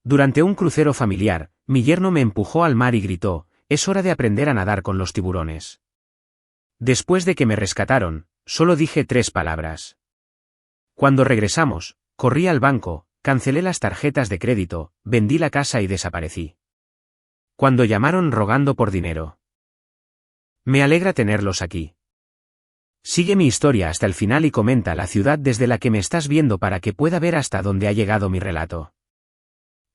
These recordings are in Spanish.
Durante un crucero familiar, mi yerno me empujó al mar y gritó: «Es hora de aprender a nadar con los tiburones». Después de que me rescataron, solo dije 3 palabras. Cuando regresamos, corrí al banco, cancelé las tarjetas de crédito, vendí la casa y desaparecí. Cuando llamaron rogando por dinero. Me alegra tenerlos aquí. Sigue mi historia hasta el final y comenta la ciudad desde la que me estás viendo para que pueda ver hasta dónde ha llegado mi relato.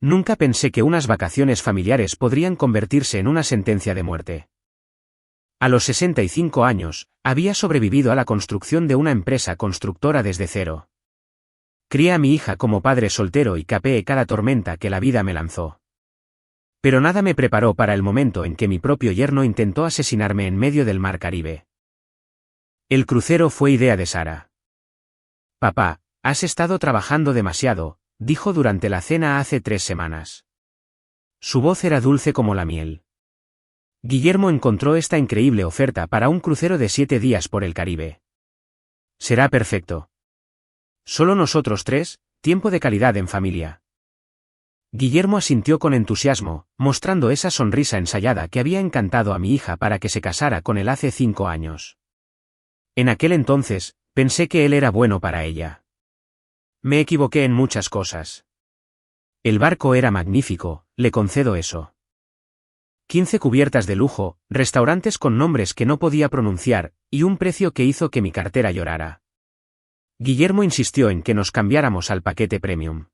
Nunca pensé que unas vacaciones familiares podrían convertirse en una sentencia de muerte. A los 65 años, había sobrevivido a la construcción de una empresa constructora desde cero. Crié a mi hija como padre soltero y capeé cada tormenta que la vida me lanzó. Pero nada me preparó para el momento en que mi propio yerno intentó asesinarme en medio del mar Caribe. El crucero fue idea de Sara. «Papá, has estado trabajando demasiado», dijo durante la cena hace 3 semanas. Su voz era dulce como la miel. Guillermo encontró esta increíble oferta para un crucero de 7 días por el Caribe. Será perfecto. Solo nosotros 3, tiempo de calidad en familia. Guillermo asintió con entusiasmo, mostrando esa sonrisa ensayada que había encantado a mi hija para que se casara con él hace 5 años. En aquel entonces, pensé que él era bueno para ella. Me equivoqué en muchas cosas. El barco era magnífico, le concedo eso. 15 cubiertas de lujo, restaurantes con nombres que no podía pronunciar, y un precio que hizo que mi cartera llorara. Guillermo insistió en que nos cambiáramos al paquete premium.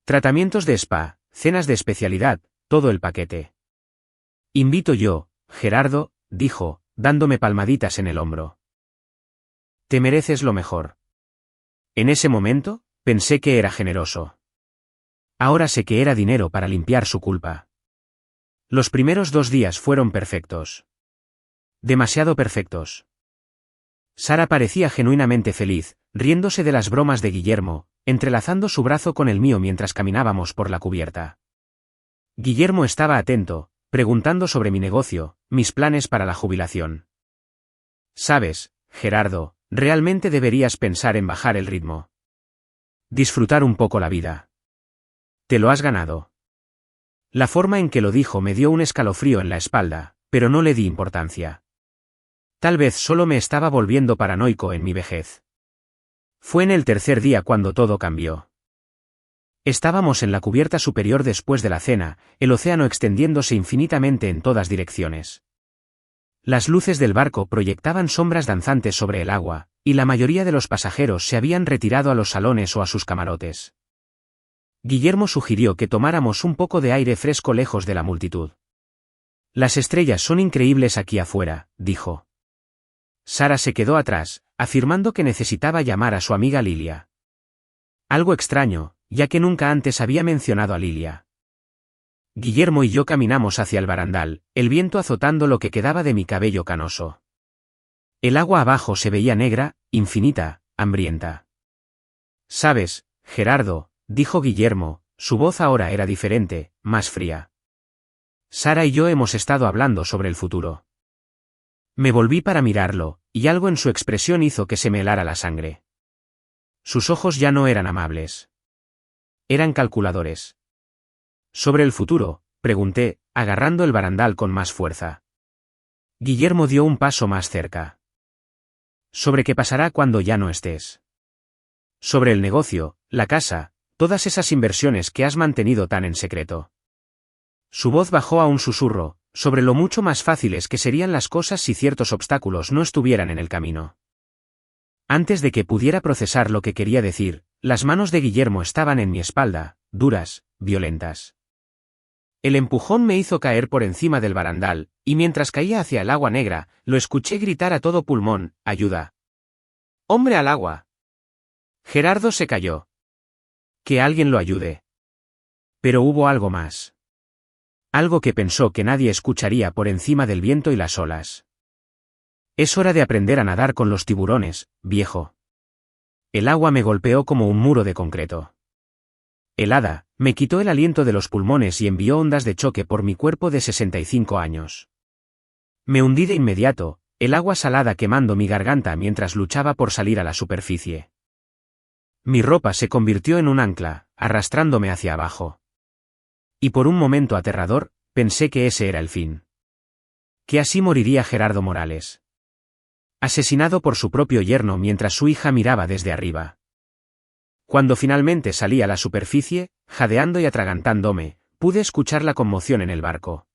Tratamientos de spa, cenas de especialidad, todo el paquete. Invito yo, Gerardo, dijo, dándome palmaditas en el hombro. Te mereces lo mejor. En ese momento, pensé que era generoso. Ahora sé que era dinero para limpiar su culpa. Los primeros 2 días fueron perfectos. Demasiado perfectos. Sara parecía genuinamente feliz, riéndose de las bromas de Guillermo, entrelazando su brazo con el mío mientras caminábamos por la cubierta. Guillermo estaba atento, preguntando sobre mi negocio, mis planes para la jubilación. Sabes, Gerardo, realmente deberías pensar en bajar el ritmo. Disfrutar un poco la vida. Te lo has ganado. La forma en que lo dijo me dio un escalofrío en la espalda, pero no le di importancia. Tal vez solo me estaba volviendo paranoico en mi vejez. Fue en el tercer día cuando todo cambió. Estábamos en la cubierta superior después de la cena, el océano extendiéndose infinitamente en todas direcciones. Las luces del barco proyectaban sombras danzantes sobre el agua, y la mayoría de los pasajeros se habían retirado a los salones o a sus camarotes. Guillermo sugirió que tomáramos un poco de aire fresco lejos de la multitud. Las estrellas son increíbles aquí afuera, dijo. Sara se quedó atrás, afirmando que necesitaba llamar a su amiga Lilia. Algo extraño, ya que nunca antes había mencionado a Lilia. Guillermo y yo caminamos hacia el barandal, el viento azotando lo que quedaba de mi cabello canoso. El agua abajo se veía negra, infinita, hambrienta. «Sabes, Gerardo», dijo Guillermo, su voz ahora era diferente, más fría. «Sara y yo hemos estado hablando sobre el futuro». Me volví para mirarlo, y algo en su expresión hizo que se me helara la sangre. Sus ojos ya no eran amables. Eran calculadores. «¿Sobre el futuro?», pregunté, agarrando el barandal con más fuerza. Guillermo dio un paso más cerca. «¿Sobre qué pasará cuando ya no estés?». «Sobre el negocio, la casa, todas esas inversiones que has mantenido tan en secreto». Su voz bajó a un susurro, sobre lo mucho más fáciles que serían las cosas si ciertos obstáculos no estuvieran en el camino. Antes de que pudiera procesar lo que quería decir, las manos de Guillermo estaban en mi espalda, duras, violentas. El empujón me hizo caer por encima del barandal, y mientras caía hacia el agua negra, lo escuché gritar a todo pulmón: «¡Ayuda! ¡Hombre al agua!». Gerardo se cayó. «Que alguien lo ayude». Pero hubo algo más. Algo que pensó que nadie escucharía por encima del viento y las olas. «Es hora de aprender a nadar con los tiburones, viejo». El agua me golpeó como un muro de concreto. Helada, me quitó el aliento de los pulmones y envió ondas de choque por mi cuerpo de 65 años. Me hundí de inmediato, el agua salada quemando mi garganta mientras luchaba por salir a la superficie. Mi ropa se convirtió en un ancla, arrastrándome hacia abajo. Y por un momento aterrador, pensé que ese era el fin. Que así moriría Gerardo Morales. Asesinado por su propio yerno mientras su hija miraba desde arriba. Cuando finalmente salí a la superficie, jadeando y atragantándome, pude escuchar la conmoción en el barco.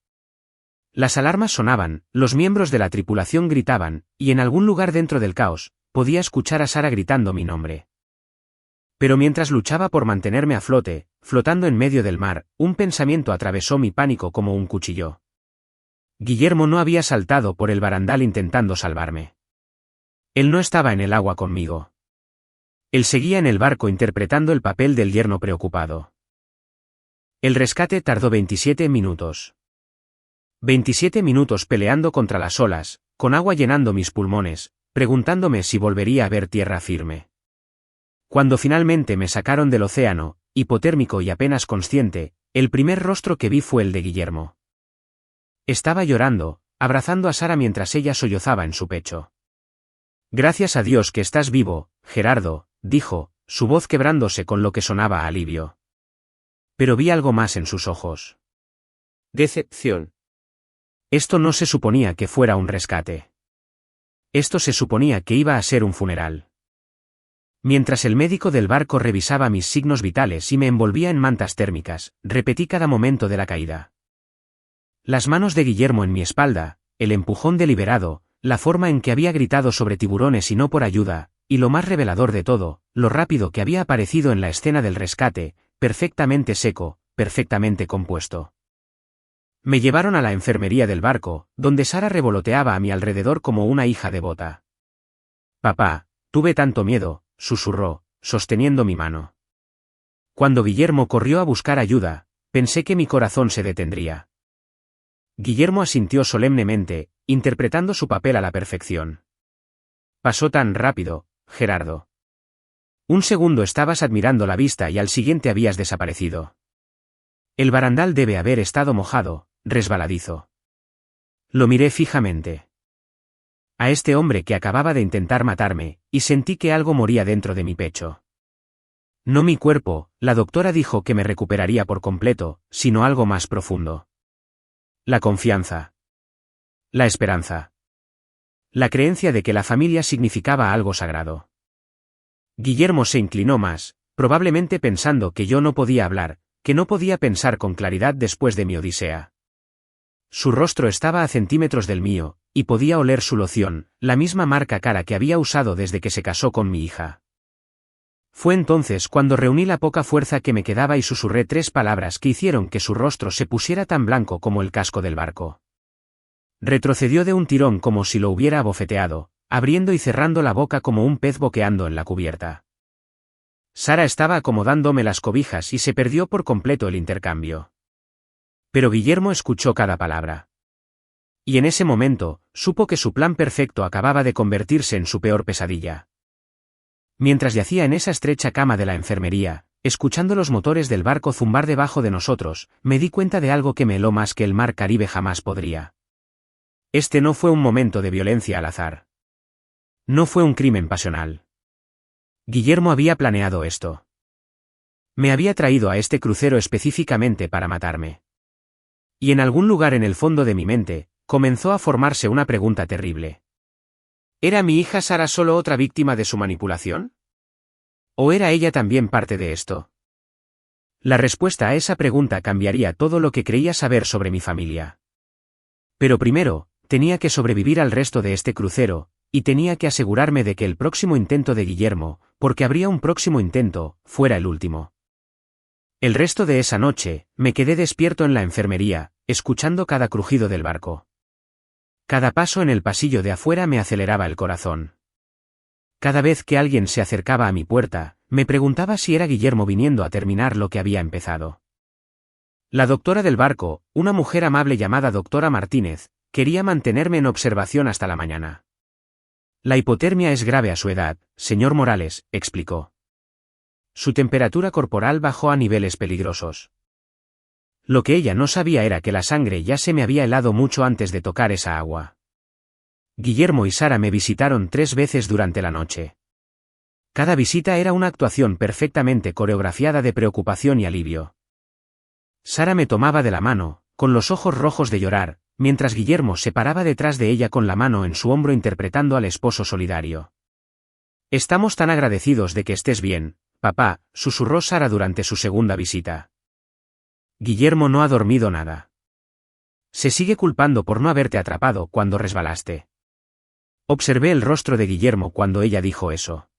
Las alarmas sonaban, los miembros de la tripulación gritaban, y en algún lugar dentro del caos, podía escuchar a Sara gritando mi nombre. Pero mientras luchaba por mantenerme a flote, flotando en medio del mar, un pensamiento atravesó mi pánico como un cuchillo. Guillermo no había saltado por el barandal intentando salvarme. Él no estaba en el agua conmigo. Él seguía en el barco interpretando el papel del yerno preocupado. El rescate tardó 27 minutos. 27 minutos peleando contra las olas, con agua llenando mis pulmones, preguntándome si volvería a ver tierra firme. Cuando finalmente me sacaron del océano, hipotérmico y apenas consciente, el primer rostro que vi fue el de Guillermo. Estaba llorando, abrazando a Sara mientras ella sollozaba en su pecho. Gracias a Dios que estás vivo, Gerardo, dijo, su voz quebrándose con lo que sonaba a alivio. Pero vi algo más en sus ojos. Decepción. Esto no se suponía que fuera un rescate. Esto se suponía que iba a ser un funeral. Mientras el médico del barco revisaba mis signos vitales y me envolvía en mantas térmicas, repetí cada momento de la caída. Las manos de Guillermo en mi espalda, el empujón deliberado, la forma en que había gritado sobre tiburones y no por ayuda, y lo más revelador de todo, lo rápido que había aparecido en la escena del rescate, perfectamente seco, perfectamente compuesto. Me llevaron a la enfermería del barco, donde Sara revoloteaba a mi alrededor como una hija devota. Papá, tuve tanto miedo, susurró, sosteniendo mi mano. Cuando Guillermo corrió a buscar ayuda, pensé que mi corazón se detendría. Guillermo asintió solemnemente, interpretando su papel a la perfección. Pasó tan rápido, Gerardo. Un segundo estabas admirando la vista y al siguiente habías desaparecido. El barandal debe haber estado mojado, resbaladizo. Lo miré fijamente. A este hombre que acababa de intentar matarme, y sentí que algo moría dentro de mi pecho. No mi cuerpo, la doctora dijo que me recuperaría por completo, sino algo más profundo. La confianza. La esperanza. La creencia de que la familia significaba algo sagrado. Guillermo se inclinó más, probablemente pensando que yo no podía hablar, que no podía pensar con claridad después de mi odisea. Su rostro estaba a centímetros del mío, y podía oler su loción, la misma marca cara que había usado desde que se casó con mi hija. Fue entonces cuando reuní la poca fuerza que me quedaba y susurré 3 palabras que hicieron que su rostro se pusiera tan blanco como el casco del barco. Retrocedió de un tirón como si lo hubiera abofeteado, abriendo y cerrando la boca como un pez boqueando en la cubierta. Sara estaba acomodándome las cobijas y se perdió por completo el intercambio. Pero Guillermo escuchó cada palabra. Y en ese momento, supo que su plan perfecto acababa de convertirse en su peor pesadilla. Mientras yacía en esa estrecha cama de la enfermería, escuchando los motores del barco zumbar debajo de nosotros, me di cuenta de algo que me heló más que el mar Caribe jamás podría. Este no fue un momento de violencia al azar. No fue un crimen pasional. Guillermo había planeado esto. Me había traído a este crucero específicamente para matarme. Y en algún lugar en el fondo de mi mente, comenzó a formarse una pregunta terrible. ¿Era mi hija Sara solo otra víctima de su manipulación? ¿O era ella también parte de esto? La respuesta a esa pregunta cambiaría todo lo que creía saber sobre mi familia. Pero primero, tenía que sobrevivir al resto de este crucero, y tenía que asegurarme de que el próximo intento de Guillermo, porque habría un próximo intento, fuera el último. El resto de esa noche, me quedé despierto en la enfermería, escuchando cada crujido del barco. Cada paso en el pasillo de afuera me aceleraba el corazón. Cada vez que alguien se acercaba a mi puerta, me preguntaba si era Guillermo viniendo a terminar lo que había empezado. La doctora del barco, una mujer amable llamada doctora Martínez, quería mantenerme en observación hasta la mañana. La hipotermia es grave a su edad, señor Morales, explicó. Su temperatura corporal bajó a niveles peligrosos. Lo que ella no sabía era que la sangre ya se me había helado mucho antes de tocar esa agua. Guillermo y Sara me visitaron 3 veces durante la noche. Cada visita era una actuación perfectamente coreografiada de preocupación y alivio. Sara me tomaba de la mano, con los ojos rojos de llorar, mientras Guillermo se paraba detrás de ella con la mano en su hombro interpretando al esposo solidario. Estamos tan agradecidos de que estés bien, papá, susurró Sara durante su segunda visita. Guillermo no ha dormido nada. Se sigue culpando por no haberte atrapado cuando resbalaste. Observé el rostro de Guillermo cuando ella dijo eso.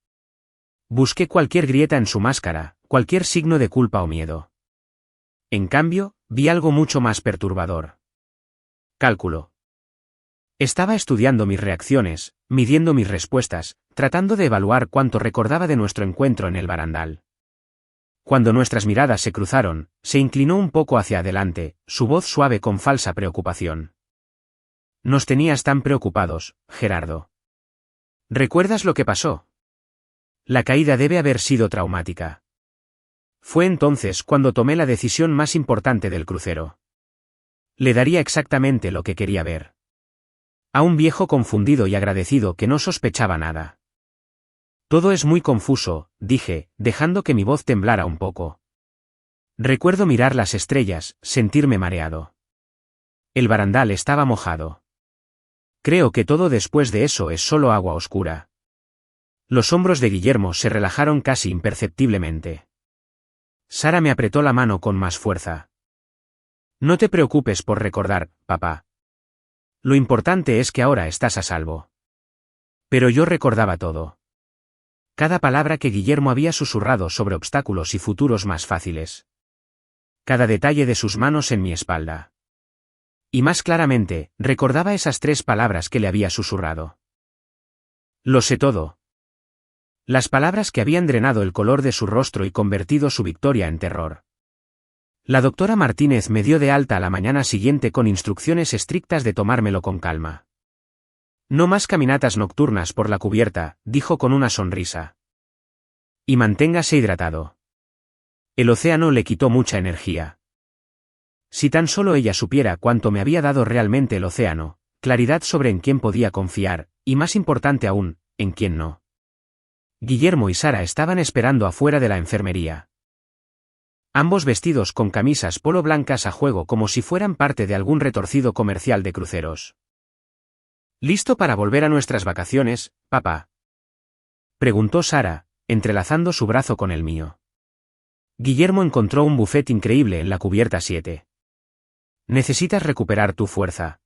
Busqué cualquier grieta en su máscara, cualquier signo de culpa o miedo. En cambio, vi algo mucho más perturbador. Cálculo. Estaba estudiando mis reacciones, midiendo mis respuestas, tratando de evaluar cuánto recordaba de nuestro encuentro en el barandal. Cuando nuestras miradas se cruzaron, se inclinó un poco hacia adelante, su voz suave con falsa preocupación. Nos tenías tan preocupados, Gerardo. ¿Recuerdas lo que pasó? La caída debe haber sido traumática. Fue entonces cuando tomé la decisión más importante del crucero. Le daría exactamente lo que quería ver. A un viejo confundido y agradecido que no sospechaba nada. Todo es muy confuso, dije, dejando que mi voz temblara un poco. Recuerdo mirar las estrellas, sentirme mareado. El barandal estaba mojado. Creo que todo después de eso es solo agua oscura. Los hombros de Guillermo se relajaron casi imperceptiblemente. Sara me apretó la mano con más fuerza. No te preocupes por recordar, papá. Lo importante es que ahora estás a salvo. Pero yo recordaba todo. Cada palabra que Guillermo había susurrado sobre obstáculos y futuros más fáciles. Cada detalle de sus manos en mi espalda. Y más claramente, recordaba esas 3 palabras que le había susurrado. Lo sé todo. Las palabras que habían drenado el color de su rostro y convertido su victoria en terror. La doctora Martínez me dio de alta a la mañana siguiente con instrucciones estrictas de tomármelo con calma. No más caminatas nocturnas por la cubierta, dijo con una sonrisa. Y manténgase hidratado. El océano le quitó mucha energía. Si tan solo ella supiera cuánto me había dado realmente el océano, claridad sobre en quién podía confiar, y más importante aún, en quién no. Guillermo y Sara estaban esperando afuera de la enfermería. Ambos vestidos con camisas polo blancas a juego como si fueran parte de algún retorcido comercial de cruceros. ¿Listo para volver a nuestras vacaciones, papá?, preguntó Sara, entrelazando su brazo con el mío. Guillermo encontró un buffet increíble en la cubierta 7. Necesitas recuperar tu fuerza.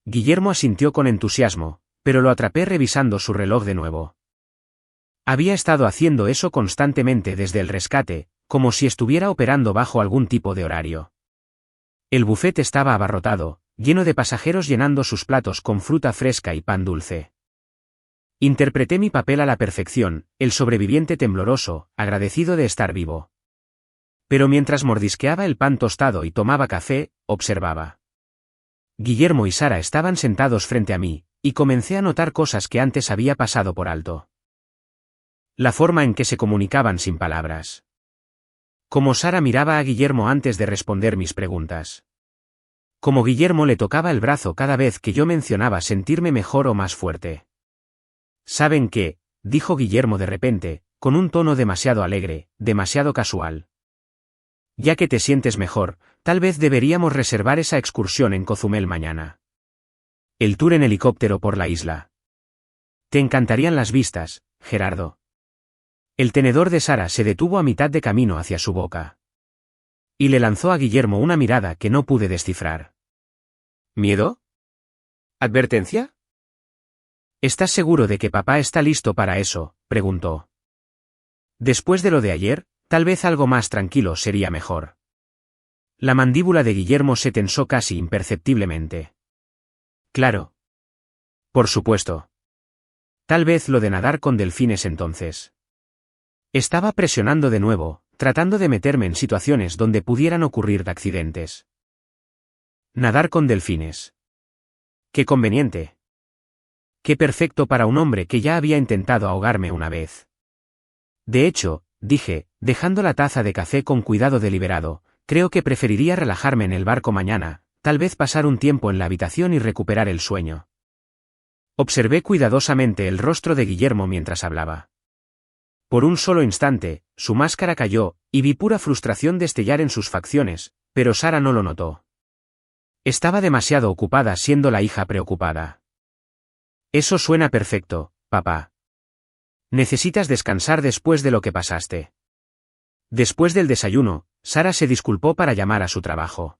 Guillermo asintió con entusiasmo, pero lo atrapé revisando su reloj de nuevo. Había estado haciendo eso constantemente desde el rescate, como si estuviera operando bajo algún tipo de horario. El buffet estaba abarrotado, lleno de pasajeros llenando sus platos con fruta fresca y pan dulce. Interpreté mi papel a la perfección, el sobreviviente tembloroso, agradecido de estar vivo. Pero mientras mordisqueaba el pan tostado y tomaba café, observaba. Guillermo y Sara estaban sentados frente a mí, y comencé a notar cosas que antes había pasado por alto. La forma en que se comunicaban sin palabras. Como Sara miraba a Guillermo antes de responder mis preguntas. Como Guillermo le tocaba el brazo cada vez que yo mencionaba sentirme mejor o más fuerte. ¿Saben qué?, dijo Guillermo de repente, con un tono demasiado alegre, demasiado casual. Ya que te sientes mejor, tal vez deberíamos reservar esa excursión en Cozumel mañana. El tour en helicóptero por la isla. Te encantarían las vistas, Gerardo. El tenedor de Sara se detuvo a mitad de camino hacia su boca. Y le lanzó a Guillermo una mirada que no pude descifrar. ¿Miedo? ¿Advertencia? ¿Estás seguro de que papá está listo para eso?, preguntó. Después de lo de ayer, tal vez algo más tranquilo sería mejor. La mandíbula de Guillermo se tensó casi imperceptiblemente. Claro. Por supuesto. Tal vez lo de nadar con delfines entonces. Estaba presionando de nuevo, tratando de meterme en situaciones donde pudieran ocurrir accidentes. Nadar con delfines. Qué conveniente. Qué perfecto para un hombre que ya había intentado ahogarme una vez. De hecho, dije, dejando la taza de café con cuidado deliberado, creo que preferiría relajarme en el barco mañana, tal vez pasar un tiempo en la habitación y recuperar el sueño. Observé cuidadosamente el rostro de Guillermo mientras hablaba. Por un solo instante, su máscara cayó, y vi pura frustración destellar en sus facciones, pero Sara no lo notó. Estaba demasiado ocupada siendo la hija preocupada. Eso suena perfecto, papá. Necesitas descansar después de lo que pasaste. Después del desayuno, Sara se disculpó para llamar a su trabajo.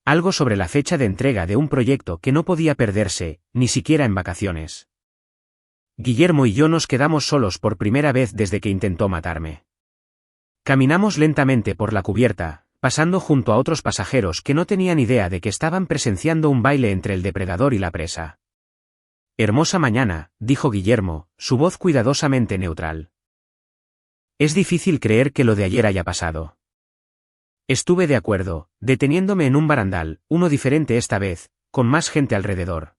Algo sobre la fecha de entrega de un proyecto que no podía perderse, ni siquiera en vacaciones. Guillermo y yo nos quedamos solos por primera vez desde que intentó matarme. Caminamos lentamente por la cubierta, pasando junto a otros pasajeros que no tenían idea de que estaban presenciando un baile entre el depredador y la presa. Hermosa mañana, dijo Guillermo, su voz cuidadosamente neutral. Es difícil creer que lo de ayer haya pasado. Estuve de acuerdo, deteniéndome en un barandal, uno diferente esta vez, con más gente alrededor.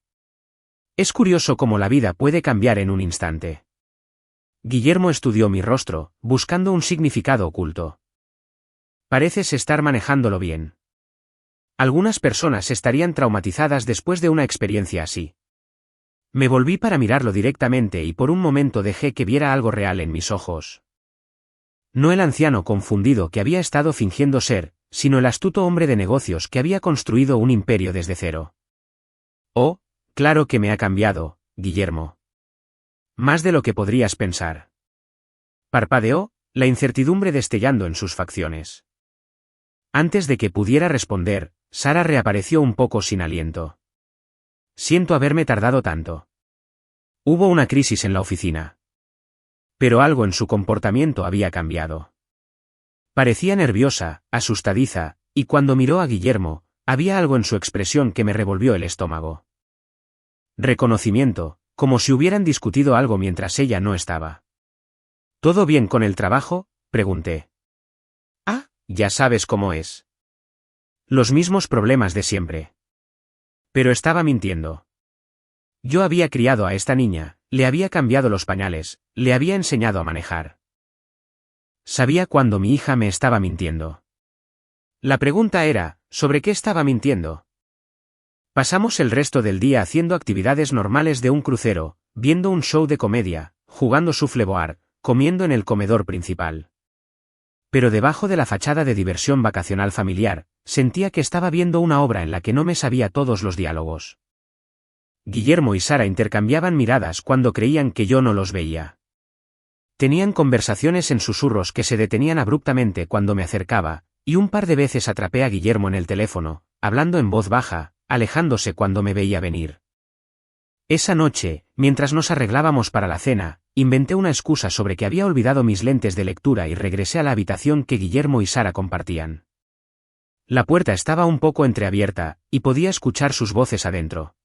Es curioso cómo la vida puede cambiar en un instante. Guillermo estudió mi rostro, buscando un significado oculto. Pareces estar manejándolo bien. Algunas personas estarían traumatizadas después de una experiencia así. Me volví para mirarlo directamente y por un momento dejé que viera algo real en mis ojos. No el anciano confundido que había estado fingiendo ser, sino el astuto hombre de negocios que había construido un imperio desde cero. Oh, claro que me ha cambiado, Guillermo. Más de lo que podrías pensar. Parpadeó, la incertidumbre destellando en sus facciones. Antes de que pudiera responder, Sara reapareció un poco sin aliento. Siento haberme tardado tanto. Hubo una crisis en la oficina. Pero algo en su comportamiento había cambiado. Parecía nerviosa, asustadiza, y cuando miró a Guillermo, había algo en su expresión que me revolvió el estómago. Reconocimiento, como si hubieran discutido algo mientras ella no estaba. ¿Todo bien con el trabajo?, pregunté. Ah, ya sabes cómo es. Los mismos problemas de siempre. Pero estaba mintiendo. Yo había criado a esta niña, le había cambiado los pañales, le había enseñado a manejar. Sabía cuando mi hija me estaba mintiendo. La pregunta era, ¿sobre qué estaba mintiendo? Pasamos el resto del día haciendo actividades normales de un crucero, viendo un show de comedia, jugando shuffleboard, comiendo en el comedor principal. Pero debajo de la fachada de diversión vacacional familiar, sentía que estaba viendo una obra en la que no me sabía todos los diálogos. Guillermo y Sara intercambiaban miradas cuando creían que yo no los veía. Tenían conversaciones en susurros que se detenían abruptamente cuando me acercaba, y un par de veces atrapé a Guillermo en el teléfono, hablando en voz baja, alejándose cuando me veía venir. Esa noche, mientras nos arreglábamos para la cena, inventé una excusa sobre que había olvidado mis lentes de lectura y regresé a la habitación que Guillermo y Sara compartían. La puerta estaba un poco entreabierta, y podía escuchar sus voces adentro.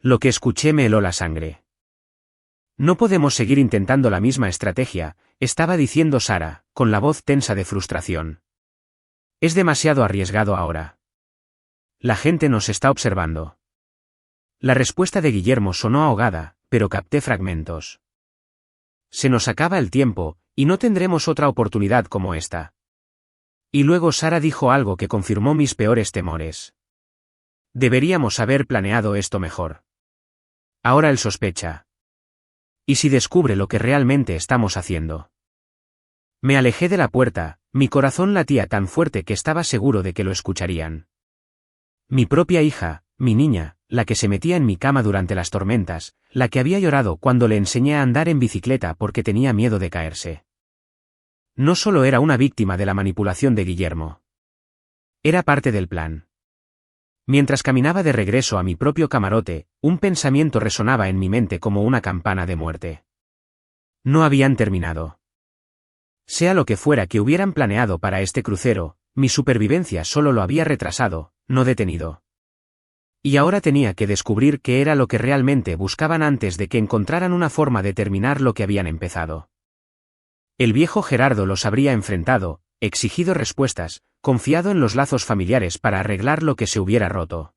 Lo que escuché me heló la sangre. No podemos seguir intentando la misma estrategia, estaba diciendo Sara, con la voz tensa de frustración. Es demasiado arriesgado ahora. La gente nos está observando. La respuesta de Guillermo sonó ahogada, pero capté fragmentos. Se nos acaba el tiempo, y no tendremos otra oportunidad como esta. Y luego Sara dijo algo que confirmó mis peores temores. Deberíamos haber planeado esto mejor. Ahora él sospecha. ¿Y si descubre lo que realmente estamos haciendo? Me alejé de la puerta, mi corazón latía tan fuerte que estaba seguro de que lo escucharían. Mi propia hija, mi niña, la que se metía en mi cama durante las tormentas, la que había llorado cuando le enseñé a andar en bicicleta porque tenía miedo de caerse. No solo era una víctima de la manipulación de Guillermo. Era parte del plan. Mientras caminaba de regreso a mi propio camarote, un pensamiento resonaba en mi mente como una campana de muerte. No habían terminado. Sea lo que fuera que hubieran planeado para este crucero, mi supervivencia solo lo había retrasado, no detenido. Y ahora tenía que descubrir qué era lo que realmente buscaban antes de que encontraran una forma de terminar lo que habían empezado. El viejo Gerardo los habría enfrentado, exigido respuestas, confiado en los lazos familiares para arreglar lo que se hubiera roto.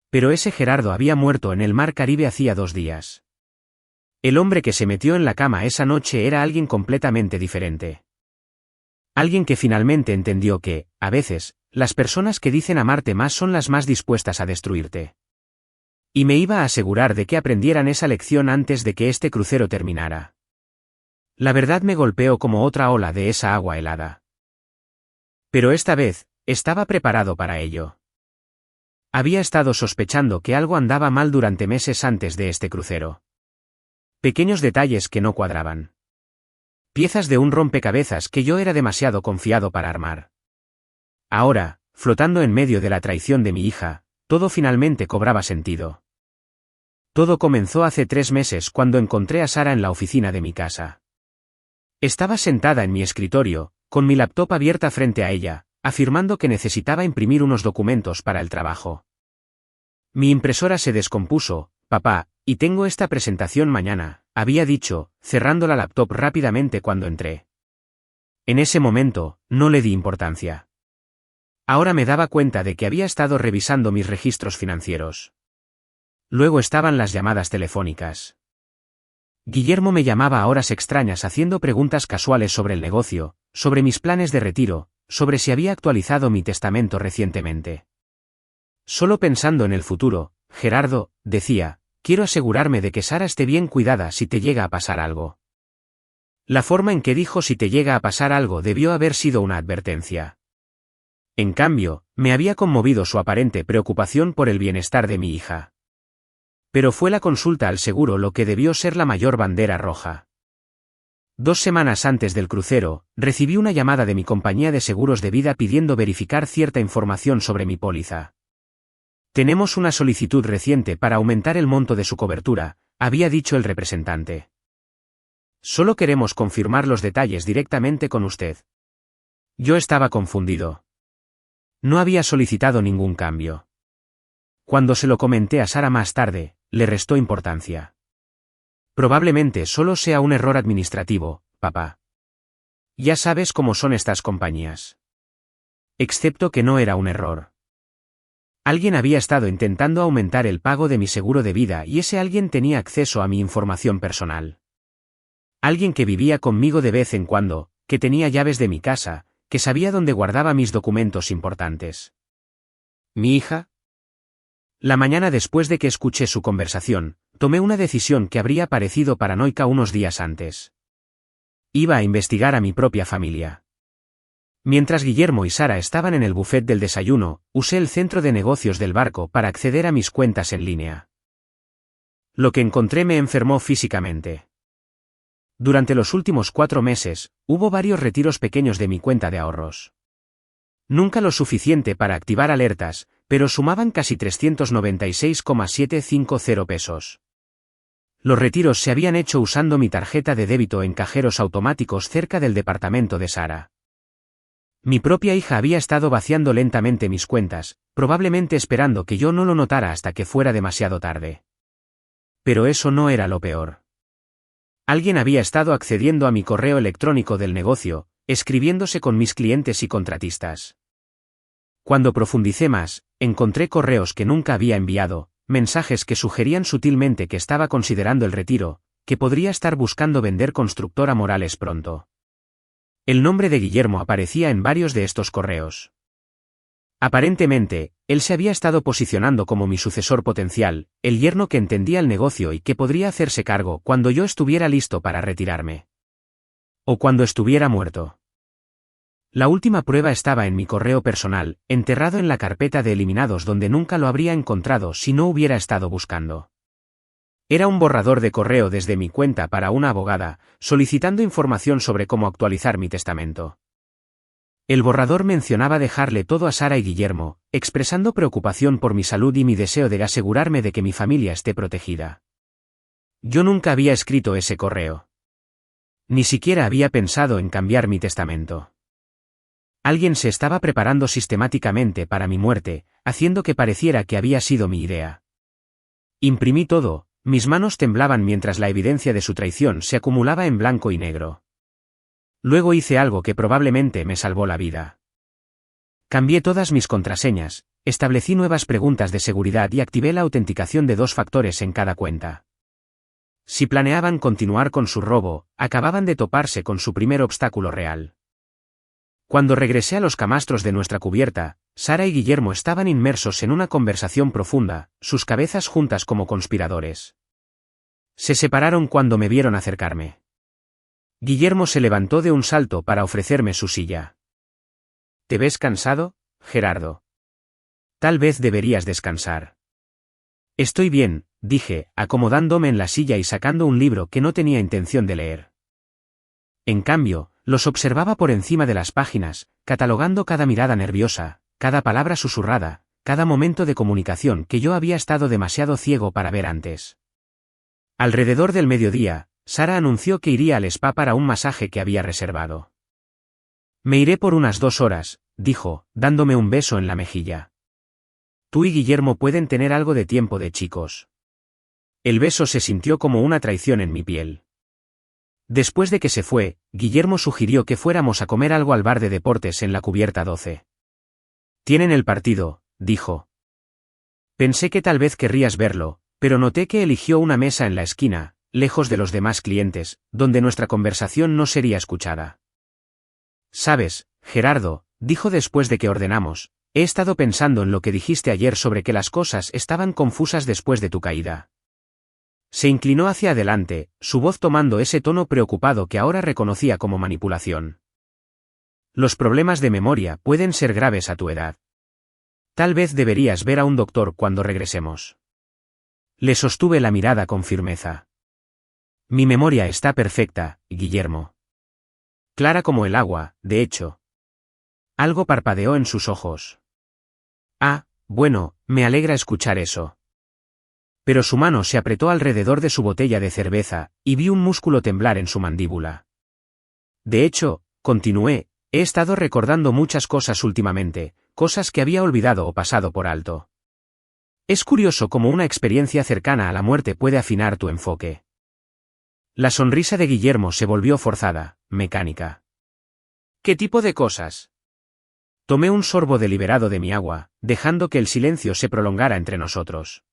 Pero ese Gerardo había muerto en el mar Caribe hacía 2 días. El hombre que se metió en la cama esa noche era alguien completamente diferente. Alguien que finalmente entendió que, a veces, las personas que dicen amarte más son las más dispuestas a destruirte. Y me iba a asegurar de que aprendieran esa lección antes de que este crucero terminara. La verdad me golpeó como otra ola de esa agua helada. Pero esta vez, estaba preparado para ello. Había estado sospechando que algo andaba mal durante meses antes de este crucero. Pequeños detalles que no cuadraban. Piezas de un rompecabezas que yo era demasiado confiado para armar. Ahora, flotando en medio de la traición de mi hija, todo finalmente cobraba sentido. Todo comenzó hace 3 meses cuando encontré a Sara en la oficina de mi casa. Estaba sentada en mi escritorio, con mi laptop abierta frente a ella, afirmando que necesitaba imprimir unos documentos para el trabajo. Mi impresora se descompuso, papá, y tengo esta presentación mañana, había dicho, cerrando la laptop rápidamente cuando entré. En ese momento, no le di importancia. Ahora me daba cuenta de que había estado revisando mis registros financieros. Luego estaban las llamadas telefónicas. Guillermo me llamaba a horas extrañas haciendo preguntas casuales sobre el negocio, sobre mis planes de retiro, sobre si había actualizado mi testamento recientemente. Solo pensando en el futuro, Gerardo, decía, quiero asegurarme de que Sara esté bien cuidada si te llega a pasar algo. La forma en que dijo si te llega a pasar algo debió haber sido una advertencia. En cambio, me había conmovido su aparente preocupación por el bienestar de mi hija. Pero fue la consulta al seguro lo que debió ser la mayor bandera roja. 2 semanas antes del crucero, recibí una llamada de mi compañía de seguros de vida pidiendo verificar cierta información sobre mi póliza. Tenemos una solicitud reciente para aumentar el monto de su cobertura, había dicho el representante. Solo queremos confirmar los detalles directamente con usted. Yo estaba confundido. No había solicitado ningún cambio. Cuando se lo comenté a Sara más tarde, le restó importancia. Probablemente solo sea un error administrativo, papá. Ya sabes cómo son estas compañías. Excepto que no era un error. Alguien había estado intentando aumentar el pago de mi seguro de vida y ese alguien tenía acceso a mi información personal. Alguien que vivía conmigo de vez en cuando, que tenía llaves de mi casa, que sabía dónde guardaba mis documentos importantes. ¿Mi hija? La mañana después de que escuché su conversación, tomé una decisión que habría parecido paranoica unos días antes. Iba a investigar a mi propia familia. Mientras Guillermo y Sara estaban en el buffet del desayuno, usé el centro de negocios del barco para acceder a mis cuentas en línea. Lo que encontré me enfermó físicamente. Durante los últimos 4 meses, hubo varios retiros pequeños de mi cuenta de ahorros. Nunca lo suficiente para activar alertas, pero sumaban casi 396,750 pesos. Los retiros se habían hecho usando mi tarjeta de débito en cajeros automáticos cerca del departamento de Sara. Mi propia hija había estado vaciando lentamente mis cuentas, probablemente esperando que yo no lo notara hasta que fuera demasiado tarde. Pero eso no era lo peor. Alguien había estado accediendo a mi correo electrónico del negocio, escribiéndose con mis clientes y contratistas. Cuando profundicé más, encontré correos que nunca había enviado, mensajes que sugerían sutilmente que estaba considerando el retiro, que podría estar buscando vender Constructora Morales pronto. El nombre de Guillermo aparecía en varios de estos correos. Aparentemente, él se había estado posicionando como mi sucesor potencial, el yerno que entendía el negocio y que podría hacerse cargo cuando yo estuviera listo para retirarme. O cuando estuviera muerto. La última prueba estaba en mi correo personal, enterrado en la carpeta de eliminados donde nunca lo habría encontrado si no hubiera estado buscando. Era un borrador de correo desde mi cuenta para una abogada, solicitando información sobre cómo actualizar mi testamento. El borrador mencionaba dejarle todo a Sara y Guillermo, expresando preocupación por mi salud y mi deseo de asegurarme de que mi familia esté protegida. Yo nunca había escrito ese correo. Ni siquiera había pensado en cambiar mi testamento. Alguien se estaba preparando sistemáticamente para mi muerte, haciendo que pareciera que había sido mi idea. Imprimí todo. Mis manos temblaban mientras la evidencia de su traición se acumulaba en blanco y negro. Luego hice algo que probablemente me salvó la vida. Cambié todas mis contraseñas, establecí nuevas preguntas de seguridad y activé la autenticación de 2 factores en cada cuenta. Si planeaban continuar con su robo, acababan de toparse con su primer obstáculo real. Cuando regresé a los camastros de nuestra cubierta, Sara y Guillermo estaban inmersos en una conversación profunda, sus cabezas juntas como conspiradores. Se separaron cuando me vieron acercarme. Guillermo se levantó de un salto para ofrecerme su silla. ¿Te ves cansado, Gerardo. Tal vez deberías descansar. Estoy bien, dije, acomodándome en la silla y sacando un libro que no tenía intención de leer. En cambio, los observaba por encima de las páginas, catalogando cada mirada nerviosa, cada palabra susurrada, cada momento de comunicación que yo había estado demasiado ciego para ver antes. Alrededor del mediodía, Sara anunció que iría al spa para un masaje que había reservado. Me iré por unas 2 horas, dijo, dándome un beso en la mejilla. Tú y Guillermo pueden tener algo de tiempo de chicos. El beso se sintió como una traición en mi piel. Después de que se fue, Guillermo sugirió que fuéramos a comer algo al bar de deportes en la cubierta 12. Tienen el partido, dijo. Pensé que tal vez querrías verlo, pero noté que eligió una mesa en la esquina, lejos de los demás clientes, donde nuestra conversación no sería escuchada. Sabes, Gerardo, dijo después de que ordenamos, he estado pensando en lo que dijiste ayer sobre que las cosas estaban confusas después de tu caída. Se inclinó hacia adelante, su voz tomando ese tono preocupado que ahora reconocía como manipulación. Los problemas de memoria pueden ser graves a tu edad. Tal vez deberías ver a un doctor cuando regresemos. Le sostuve la mirada con firmeza. Mi memoria está perfecta, Guillermo. Clara como el agua, de hecho. Algo parpadeó en sus ojos. Ah, bueno, me alegra escuchar eso. Pero su mano se apretó alrededor de su botella de cerveza, y vi un músculo temblar en su mandíbula. De hecho, continué, he estado recordando muchas cosas últimamente, cosas que había olvidado o pasado por alto. Es curioso cómo una experiencia cercana a la muerte puede afinar tu enfoque. La sonrisa de Guillermo se volvió forzada, mecánica. ¿Qué tipo de cosas? Tomé un sorbo deliberado de mi agua, dejando que el silencio se prolongara entre nosotros.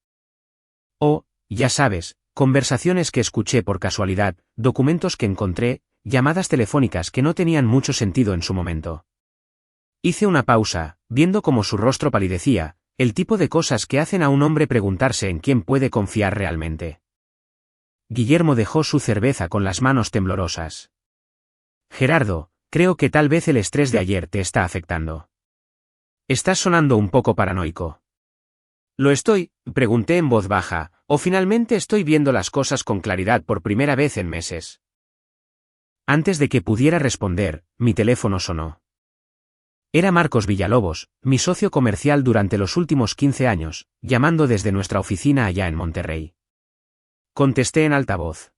Oh, ya sabes, conversaciones que escuché por casualidad, documentos que encontré, llamadas telefónicas que no tenían mucho sentido en su momento. Hice una pausa, viendo cómo su rostro palidecía, el tipo de cosas que hacen a un hombre preguntarse en quién puede confiar realmente. Guillermo dejó su cerveza con las manos temblorosas. Gerardo, creo que tal vez el estrés de ayer te está afectando. Estás sonando un poco paranoico. ¿Lo estoy?, pregunté en voz baja, o finalmente estoy viendo las cosas con claridad por primera vez en meses. Antes de que pudiera responder, mi teléfono sonó. Era Marcos Villalobos, mi socio comercial durante los últimos 15 años, llamando desde nuestra oficina allá en Monterrey. Contesté en altavoz.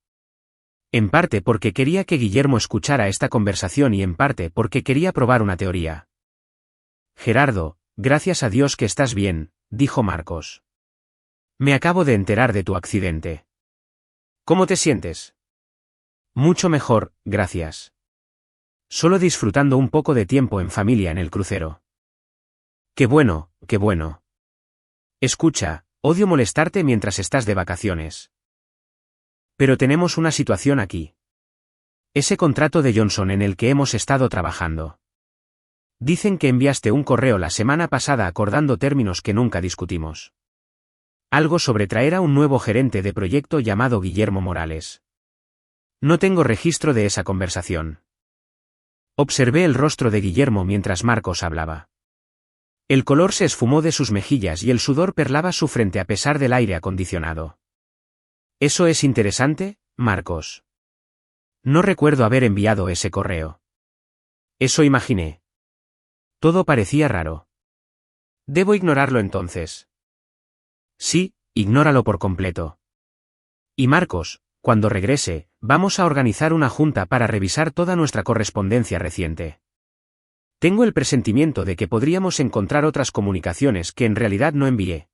En parte porque quería que Guillermo escuchara esta conversación y en parte porque quería probar una teoría. Gerardo, gracias a Dios que estás bien, dijo Marcos. Me acabo de enterar de tu accidente. ¿Cómo te sientes? Mucho mejor, gracias. Solo disfrutando un poco de tiempo en familia en el crucero. Qué bueno, qué bueno. Escucha, odio molestarte mientras estás de vacaciones. Pero tenemos una situación aquí. Ese contrato de Johnson en el que hemos estado trabajando. Dicen que enviaste un correo la semana pasada acordando términos que nunca discutimos. Algo sobre traer a un nuevo gerente de proyecto llamado Guillermo Morales. No tengo registro de esa conversación. Observé el rostro de Guillermo mientras Marcos hablaba. El color se esfumó de sus mejillas y el sudor perlaba su frente a pesar del aire acondicionado. ¿Eso es interesante, Marcos? No recuerdo haber enviado ese correo. Eso imaginé. Todo parecía raro. ¿Debo ignorarlo entonces? Sí, ignóralo por completo. Y Marcos, cuando regrese, vamos a organizar una junta para revisar toda nuestra correspondencia reciente. Tengo el presentimiento de que podríamos encontrar otras comunicaciones que en realidad no envié.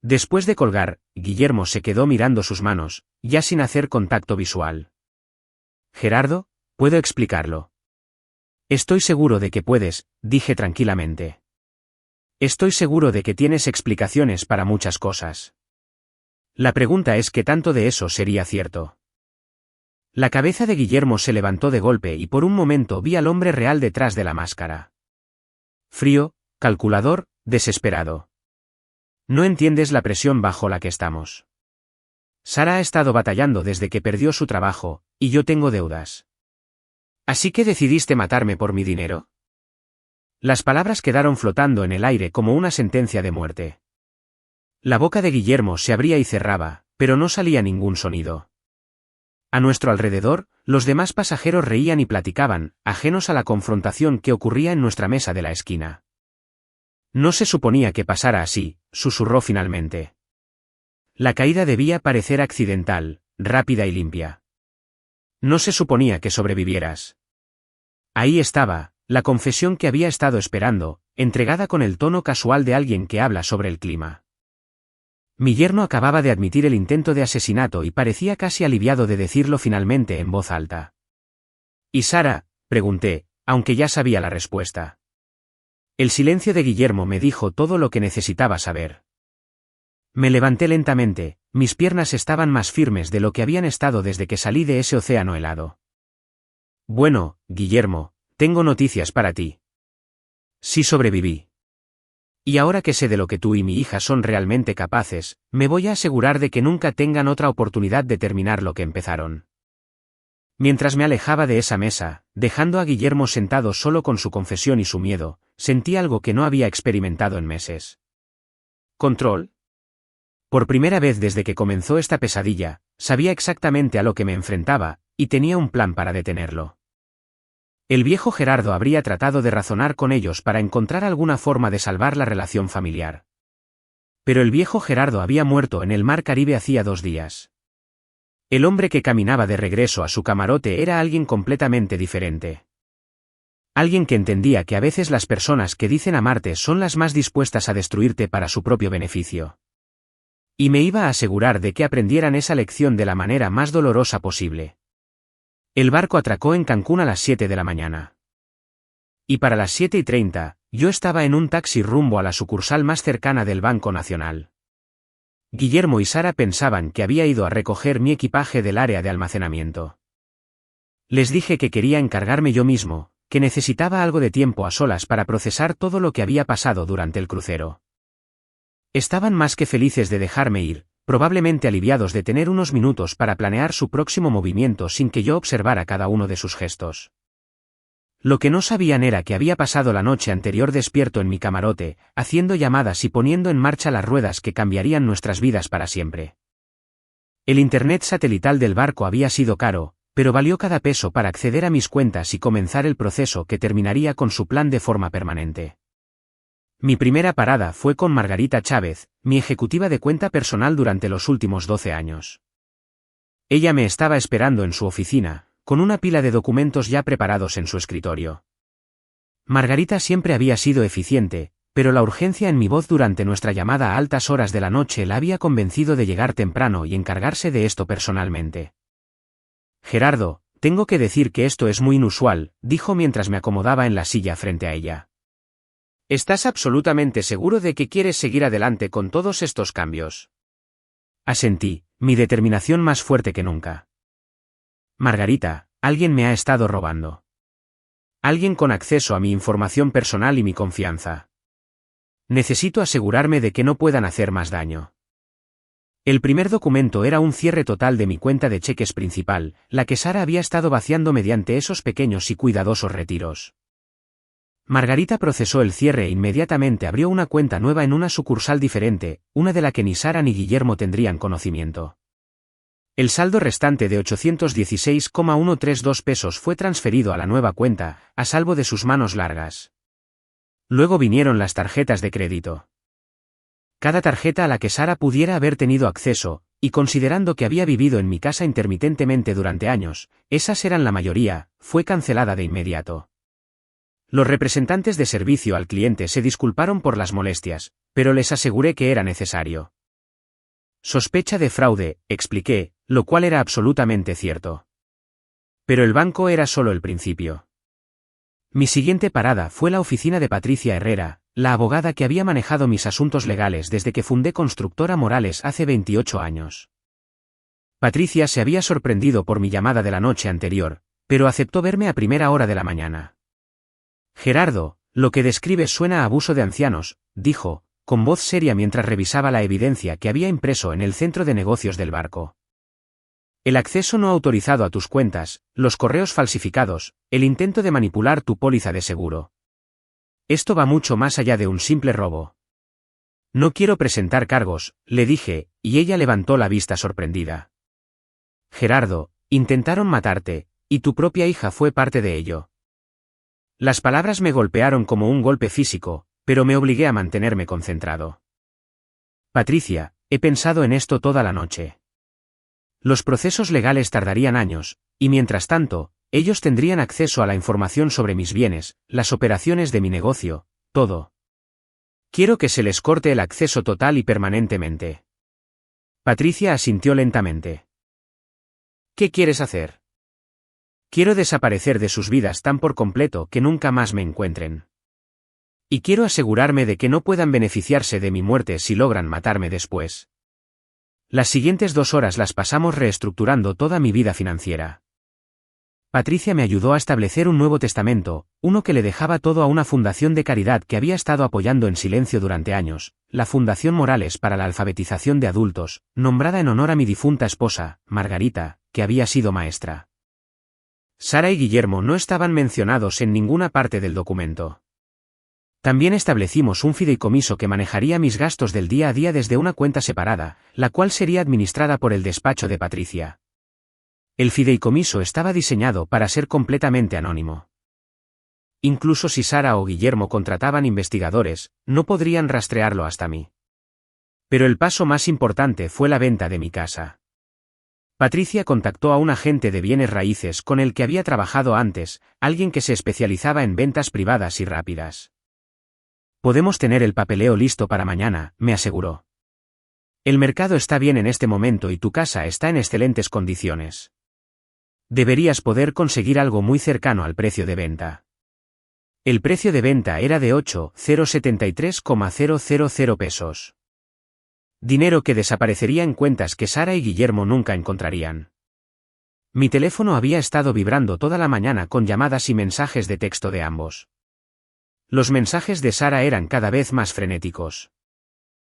Después de colgar, Guillermo se quedó mirando sus manos, ya sin hacer contacto visual. Gerardo, ¿puedo explicarlo? Estoy seguro de que puedes, dije tranquilamente. Estoy seguro de que tienes explicaciones para muchas cosas. La pregunta es qué tanto de eso sería cierto. La cabeza de Guillermo se levantó de golpe y por un momento vi al hombre real detrás de la máscara. Frío, calculador, desesperado. No entiendes la presión bajo la que estamos. Sara ha estado batallando desde que perdió su trabajo, y yo tengo deudas. ¿Así que decidiste matarme por mi dinero? Las palabras quedaron flotando en el aire como una sentencia de muerte. La boca de Guillermo se abría y cerraba, pero no salía ningún sonido. A nuestro alrededor, los demás pasajeros reían y platicaban, ajenos a la confrontación que ocurría en nuestra mesa de la esquina. No se suponía que pasara así, susurró finalmente. La caída debía parecer accidental, rápida y limpia. No se suponía que sobrevivieras. Ahí estaba, la confesión que había estado esperando, entregada con el tono casual de alguien que habla sobre el clima. Mi yerno acababa de admitir el intento de asesinato y parecía casi aliviado de decirlo finalmente en voz alta. ¿Y Sara? Pregunté, aunque ya sabía la respuesta. El silencio de Guillermo me dijo todo lo que necesitaba saber. Me levanté lentamente, mis piernas estaban más firmes de lo que habían estado desde que salí de ese océano helado. Bueno, Guillermo, tengo noticias para ti. Sí sobreviví. Y ahora que sé de lo que tú y mi hija son realmente capaces, me voy a asegurar de que nunca tengan otra oportunidad de terminar lo que empezaron. Mientras me alejaba de esa mesa, dejando a Guillermo sentado solo con su confesión y su miedo, sentí algo que no había experimentado en meses. ¿Control? Por primera vez desde que comenzó esta pesadilla, sabía exactamente a lo que me enfrentaba, y tenía un plan para detenerlo. El viejo Gerardo habría tratado de razonar con ellos para encontrar alguna forma de salvar la relación familiar. Pero el viejo Gerardo había muerto en el mar Caribe hacía 2 días. El hombre que caminaba de regreso a su camarote era alguien completamente diferente. Alguien que entendía que a veces las personas que dicen amarte son las más dispuestas a destruirte para su propio beneficio. Y me iba a asegurar de que aprendieran esa lección de la manera más dolorosa posible. El barco atracó en Cancún a las 7 de la mañana. Y para las 7:30, yo estaba en un taxi rumbo a la sucursal más cercana del Banco Nacional. Guillermo y Sara pensaban que había ido a recoger mi equipaje del área de almacenamiento. Les dije que quería encargarme yo mismo, que necesitaba algo de tiempo a solas para procesar todo lo que había pasado durante el crucero. Estaban más que felices de dejarme ir, probablemente aliviados de tener unos minutos para planear su próximo movimiento sin que yo observara cada uno de sus gestos. Lo que no sabían era que había pasado la noche anterior despierto en mi camarote, haciendo llamadas y poniendo en marcha las ruedas que cambiarían nuestras vidas para siempre. El internet satelital del barco había sido caro, pero valió cada peso para acceder a mis cuentas y comenzar el proceso que terminaría con su plan de forma permanente. Mi primera parada fue con Margarita Chávez, mi ejecutiva de cuenta personal durante los últimos 12 años. Ella me estaba esperando en su oficina, con una pila de documentos ya preparados en su escritorio. Margarita siempre había sido eficiente, pero la urgencia en mi voz durante nuestra llamada a altas horas de la noche la había convencido de llegar temprano y encargarse de esto personalmente. Gerardo, tengo que decir que esto es muy inusual, dijo mientras me acomodaba en la silla frente a ella. ¿Estás absolutamente seguro de que quieres seguir adelante con todos estos cambios? Asentí, mi determinación más fuerte que nunca. Margarita, alguien me ha estado robando. Alguien con acceso a mi información personal y mi confianza. Necesito asegurarme de que no puedan hacer más daño. El primer documento era un cierre total de mi cuenta de cheques principal, la que Sara había estado vaciando mediante esos pequeños y cuidadosos retiros. Margarita procesó el cierre e inmediatamente abrió una cuenta nueva en una sucursal diferente, una de la que ni Sara ni Guillermo tendrían conocimiento. El saldo restante de 816,132 pesos fue transferido a la nueva cuenta, a salvo de sus manos largas. Luego vinieron las tarjetas de crédito. Cada tarjeta a la que Sara pudiera haber tenido acceso, y considerando que había vivido en mi casa intermitentemente durante años, esas eran la mayoría, fue cancelada de inmediato. Los representantes de servicio al cliente se disculparon por las molestias, pero les aseguré que era necesario. Sospecha de fraude, expliqué, lo cual era absolutamente cierto. Pero el banco era solo el principio. Mi siguiente parada fue la oficina de Patricia Herrera, la abogada que había manejado mis asuntos legales desde que fundé Constructora Morales hace 28 años. Patricia se había sorprendido por mi llamada de la noche anterior, pero aceptó verme a primera hora de la mañana. Gerardo, lo que describes suena a abuso de ancianos, dijo, con voz seria mientras revisaba la evidencia que había impreso en el centro de negocios del barco. El acceso no autorizado a tus cuentas, los correos falsificados, el intento de manipular tu póliza de seguro. Esto va mucho más allá de un simple robo. No quiero presentar cargos, le dije, y ella levantó la vista sorprendida. Gerardo, intentaron matarte, y tu propia hija fue parte de ello. Las palabras me golpearon como un golpe físico, pero me obligué a mantenerme concentrado. Patricia, he pensado en esto toda la noche. Los procesos legales tardarían años, y mientras tanto, ellos tendrían acceso a la información sobre mis bienes, las operaciones de mi negocio, todo. Quiero que se les corte el acceso total y permanentemente. Patricia asintió lentamente. ¿Qué quieres hacer? Quiero desaparecer de sus vidas tan por completo que nunca más me encuentren. Y quiero asegurarme de que no puedan beneficiarse de mi muerte si logran matarme después. Las siguientes 2 horas las pasamos reestructurando toda mi vida financiera. Patricia me ayudó a establecer un nuevo testamento, uno que le dejaba todo a una fundación de caridad que había estado apoyando en silencio durante años, la Fundación Morales para la Alfabetización de Adultos, nombrada en honor a mi difunta esposa, Margarita, que había sido maestra. Sara y Guillermo no estaban mencionados en ninguna parte del documento. También establecimos un fideicomiso que manejaría mis gastos del día a día desde una cuenta separada, la cual sería administrada por el despacho de Patricia. El fideicomiso estaba diseñado para ser completamente anónimo. Incluso si Sara o Guillermo contrataban investigadores, no podrían rastrearlo hasta mí. Pero el paso más importante fue la venta de mi casa. Patricia contactó a un agente de bienes raíces con el que había trabajado antes, alguien que se especializaba en ventas privadas y rápidas. Podemos tener el papeleo listo para mañana, me aseguró. El mercado está bien en este momento y tu casa está en excelentes condiciones. Deberías poder conseguir algo muy cercano al precio de venta. El precio de venta era de 8.073,000 pesos. Dinero que desaparecería en cuentas que Sara y Guillermo nunca encontrarían. Mi teléfono había estado vibrando toda la mañana con llamadas y mensajes de texto de ambos. Los mensajes de Sara eran cada vez más frenéticos.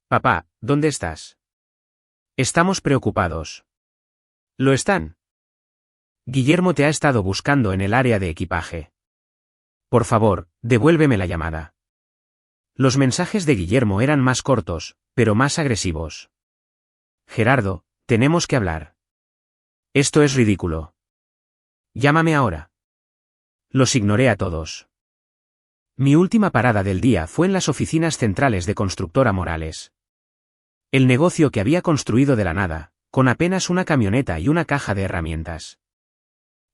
Papá, ¿dónde estás? Estamos preocupados. ¿Lo están? Guillermo te ha estado buscando en el área de equipaje. Por favor, devuélveme la llamada. Los mensajes de Guillermo eran más cortos, pero más agresivos. Gerardo, tenemos que hablar. Esto es ridículo. Llámame ahora. Los ignoré a todos. Mi última parada del día fue en las oficinas centrales de Constructora Morales. El negocio que había construido de la nada, con apenas una camioneta y una caja de herramientas.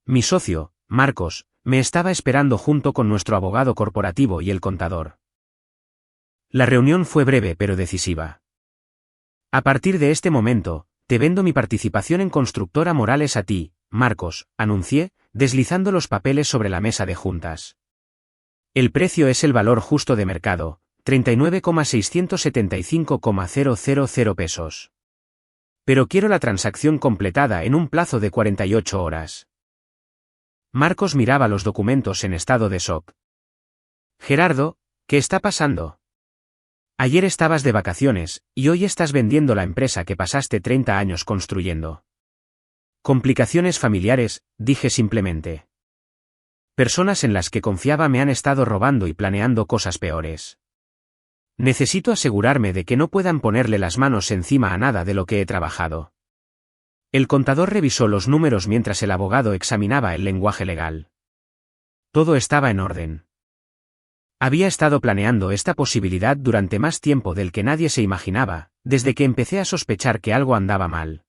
Mi socio, Marcos, me estaba esperando junto con nuestro abogado corporativo y el contador. La reunión fue breve pero decisiva. A partir de este momento, te vendo mi participación en Constructora Morales a ti, Marcos, anuncié, deslizando los papeles sobre la mesa de juntas. El precio es el valor justo de mercado, 39,675,000 pesos. Pero quiero la transacción completada en un plazo de 48 horas. Marcos miraba los documentos en estado de shock. Gerardo, ¿qué está pasando? Ayer estabas de vacaciones, y hoy estás vendiendo la empresa que pasaste 30 años construyendo. Complicaciones familiares, dije simplemente. Personas en las que confiaba me han estado robando y planeando cosas peores. Necesito asegurarme de que no puedan ponerle las manos encima a nada de lo que he trabajado. El contador revisó los números mientras el abogado examinaba el lenguaje legal. Todo estaba en orden. Había estado planeando esta posibilidad durante más tiempo del que nadie se imaginaba, desde que empecé a sospechar que algo andaba mal.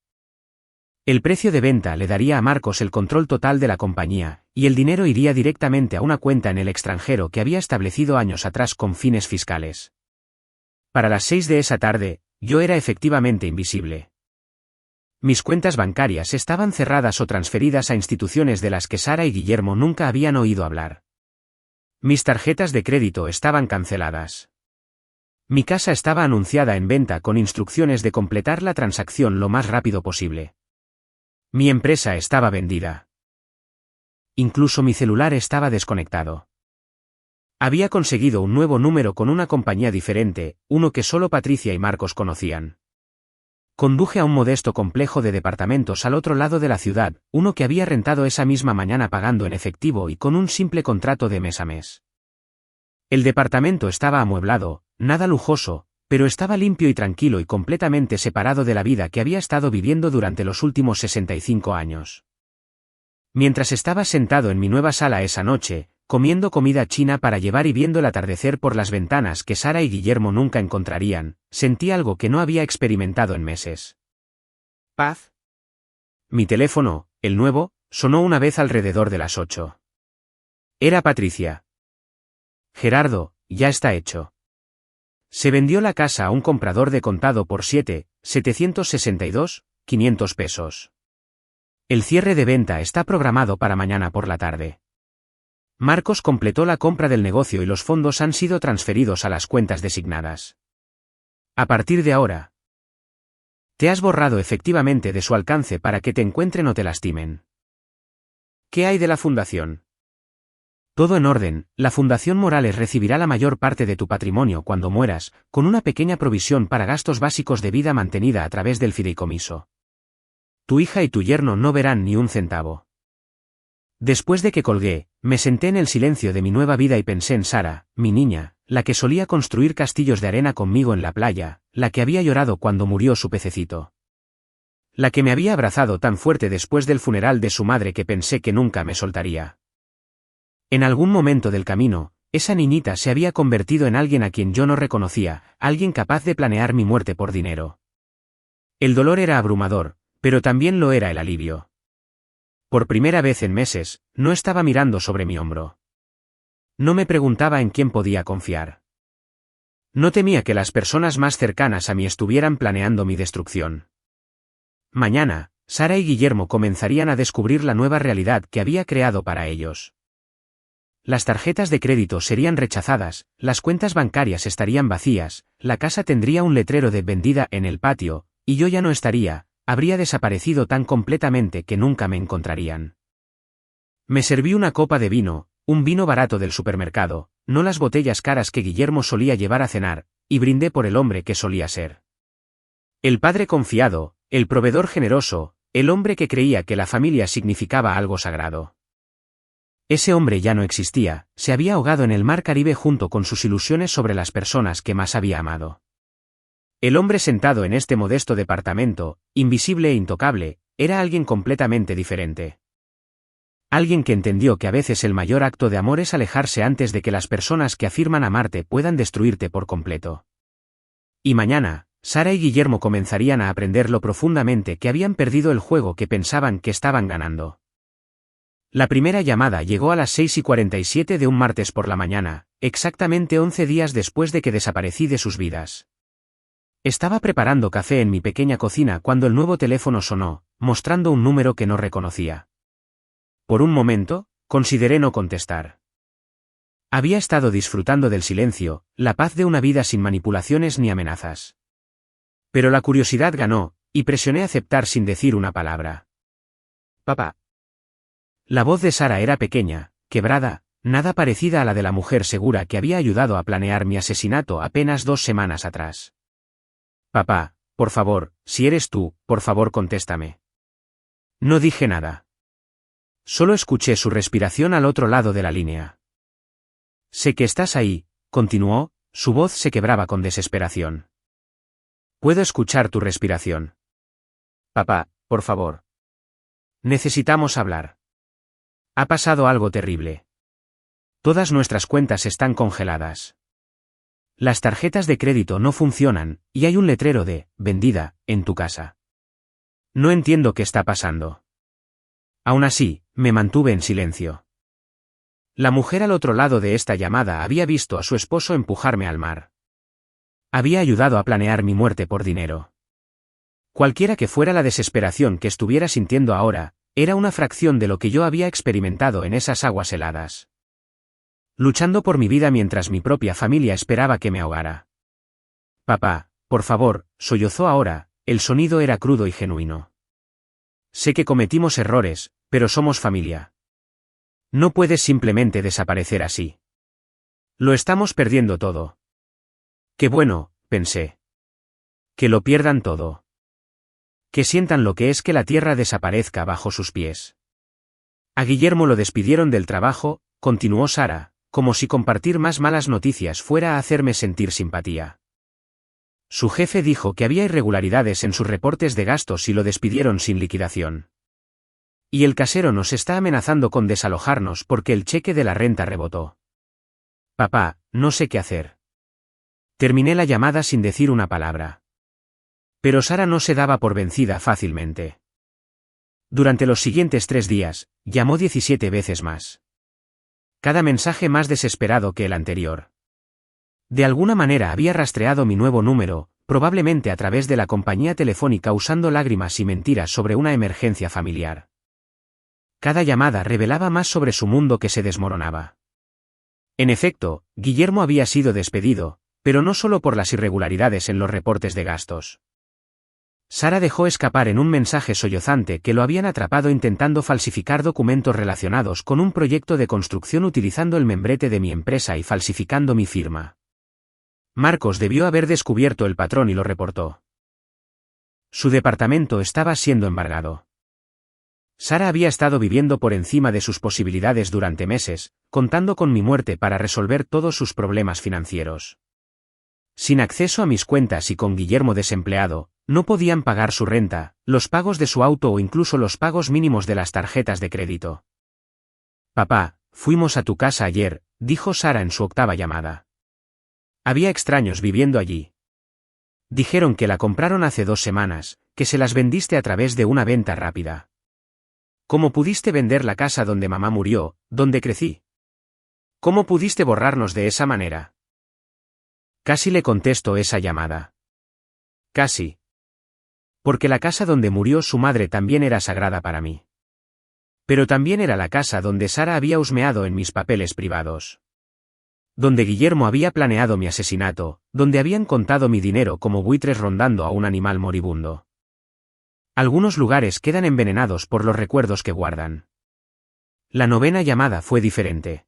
El precio de venta le daría a Marcos el control total de la compañía, y el dinero iría directamente a una cuenta en el extranjero que había establecido años atrás con fines fiscales. Para las 6 de esa tarde, yo era efectivamente invisible. Mis cuentas bancarias estaban cerradas o transferidas a instituciones de las que Sara y Guillermo nunca habían oído hablar. Mis tarjetas de crédito estaban canceladas. Mi casa estaba anunciada en venta con instrucciones de completar la transacción lo más rápido posible. Mi empresa estaba vendida. Incluso mi celular estaba desconectado. Había conseguido un nuevo número con una compañía diferente, uno que solo Patricia y Marcos conocían. Conduje a un modesto complejo de departamentos al otro lado de la ciudad, uno que había rentado esa misma mañana pagando en efectivo y con un simple contrato de mes a mes. El departamento estaba amueblado, nada lujoso, pero estaba limpio y tranquilo y completamente separado de la vida que había estado viviendo durante los últimos 65 años. Mientras estaba sentado en mi nueva sala esa noche, comiendo comida china para llevar y viendo el atardecer por las ventanas que Sara y Guillermo nunca encontrarían, sentí algo que no había experimentado en meses. Paz. Mi teléfono, el nuevo, sonó una vez alrededor de las 8. Era Patricia. Gerardo, ya está hecho. Se vendió la casa a un comprador de contado por 762.500 pesos. El cierre de venta está programado para mañana por la tarde. Marcos completó la compra del negocio y los fondos han sido transferidos a las cuentas designadas. A partir de ahora, te has borrado efectivamente de su alcance para que te encuentren o te lastimen. ¿Qué hay de la fundación? Todo en orden, la Fundación Morales recibirá la mayor parte de tu patrimonio cuando mueras, con una pequeña provisión para gastos básicos de vida mantenida a través del fideicomiso. Tu hija y tu yerno no verán ni un centavo. Después de que colgué, me senté en el silencio de mi nueva vida y pensé en Sara, mi niña, la que solía construir castillos de arena conmigo en la playa, la que había llorado cuando murió su pececito. La que me había abrazado tan fuerte después del funeral de su madre que pensé que nunca me soltaría. En algún momento del camino, esa niñita se había convertido en alguien a quien yo no reconocía, alguien capaz de planear mi muerte por dinero. El dolor era abrumador, pero también lo era el alivio. Por primera vez en meses, no estaba mirando sobre mi hombro. No me preguntaba en quién podía confiar. No temía que las personas más cercanas a mí estuvieran planeando mi destrucción. Mañana, Sara y Guillermo comenzarían a descubrir la nueva realidad que había creado para ellos. Las tarjetas de crédito serían rechazadas, las cuentas bancarias estarían vacías, la casa tendría un letrero de vendida en el patio, y yo ya no estaría, habría desaparecido tan completamente que nunca me encontrarían. Me serví una copa de vino, un vino barato del supermercado, no las botellas caras que Guillermo solía llevar a cenar, y brindé por el hombre que solía ser. El padre confiado, el proveedor generoso, el hombre que creía que la familia significaba algo sagrado. Ese hombre ya no existía, se había ahogado en el mar Caribe junto con sus ilusiones sobre las personas que más había amado. El hombre sentado en este modesto departamento, invisible e intocable, era alguien completamente diferente. Alguien que entendió que a veces el mayor acto de amor es alejarse antes de que las personas que afirman amarte puedan destruirte por completo. Y mañana, Sara y Guillermo comenzarían a aprender lo profundamente que habían perdido el juego que pensaban que estaban ganando. La primera llamada llegó a las 6:47 de un martes por la mañana, exactamente 11 días después de que desaparecí de sus vidas. Estaba preparando café en mi pequeña cocina cuando el nuevo teléfono sonó, mostrando un número que no reconocía. Por un momento, consideré no contestar. Había estado disfrutando del silencio, la paz de una vida sin manipulaciones ni amenazas. Pero la curiosidad ganó, y presioné aceptar sin decir una palabra. Papá. La voz de Sara era pequeña, quebrada, nada parecida a la de la mujer segura que había ayudado a planear mi asesinato apenas 2 semanas atrás. Papá, por favor, si eres tú, por favor contéstame. No dije nada. Solo escuché su respiración al otro lado de la línea. Sé que estás ahí, continuó, su voz se quebraba con desesperación. Puedo escuchar tu respiración. Papá, por favor. Necesitamos hablar. Ha pasado algo terrible. Todas nuestras cuentas están congeladas. Las tarjetas de crédito no funcionan, y hay un letrero de vendida en tu casa. No entiendo qué está pasando. Aún así, me mantuve en silencio. La mujer al otro lado de esta llamada había visto a su esposo empujarme al mar. Había ayudado a planear mi muerte por dinero. Cualquiera que fuera la desesperación que estuviera sintiendo ahora, era una fracción de lo que yo había experimentado en esas aguas heladas. Luchando por mi vida mientras mi propia familia esperaba que me ahogara. Papá, por favor, sollozó ahora, el sonido era crudo y genuino. Sé que cometimos errores, pero somos familia. No puedes simplemente desaparecer así. Lo estamos perdiendo todo. Qué bueno, pensé. Que lo pierdan todo. Que sientan lo que es que la tierra desaparezca bajo sus pies. A Guillermo lo despidieron del trabajo, continuó Sara, como si compartir más malas noticias fuera a hacerme sentir simpatía. Su jefe dijo que había irregularidades en sus reportes de gastos y lo despidieron sin liquidación. Y el casero nos está amenazando con desalojarnos porque el cheque de la renta rebotó. Papá, no sé qué hacer. Terminé la llamada sin decir una palabra. Pero Sara no se daba por vencida fácilmente. Durante los siguientes 3 días, llamó 17 veces más. Cada mensaje más desesperado que el anterior. De alguna manera había rastreado mi nuevo número, probablemente a través de la compañía telefónica usando lágrimas y mentiras sobre una emergencia familiar. Cada llamada revelaba más sobre su mundo que se desmoronaba. En efecto, Guillermo había sido despedido, pero no solo por las irregularidades en los reportes de gastos. Sara dejó escapar en un mensaje sollozante que lo habían atrapado intentando falsificar documentos relacionados con un proyecto de construcción utilizando el membrete de mi empresa y falsificando mi firma. Marcos debió haber descubierto el patrón y lo reportó. Su departamento estaba siendo embargado. Sara había estado viviendo por encima de sus posibilidades durante meses, contando con mi muerte para resolver todos sus problemas financieros. Sin acceso a mis cuentas y con Guillermo desempleado, no podían pagar su renta, los pagos de su auto o incluso los pagos mínimos de las tarjetas de crédito. Papá, fuimos a tu casa ayer, dijo Sara en su 8ª llamada. Había extraños viviendo allí. Dijeron que la compraron hace 2 semanas, que se las vendiste a través de una venta rápida. ¿Cómo pudiste vender la casa donde mamá murió, donde crecí? ¿Cómo pudiste borrarnos de esa manera? Casi le contesto esa llamada. Casi. Porque la casa donde murió su madre también era sagrada para mí. Pero también era la casa donde Sara había husmeado en mis papeles privados. Donde Guillermo había planeado mi asesinato, donde habían contado mi dinero como buitres rondando a un animal moribundo. Algunos lugares quedan envenenados por los recuerdos que guardan. La 9ª llamada fue diferente.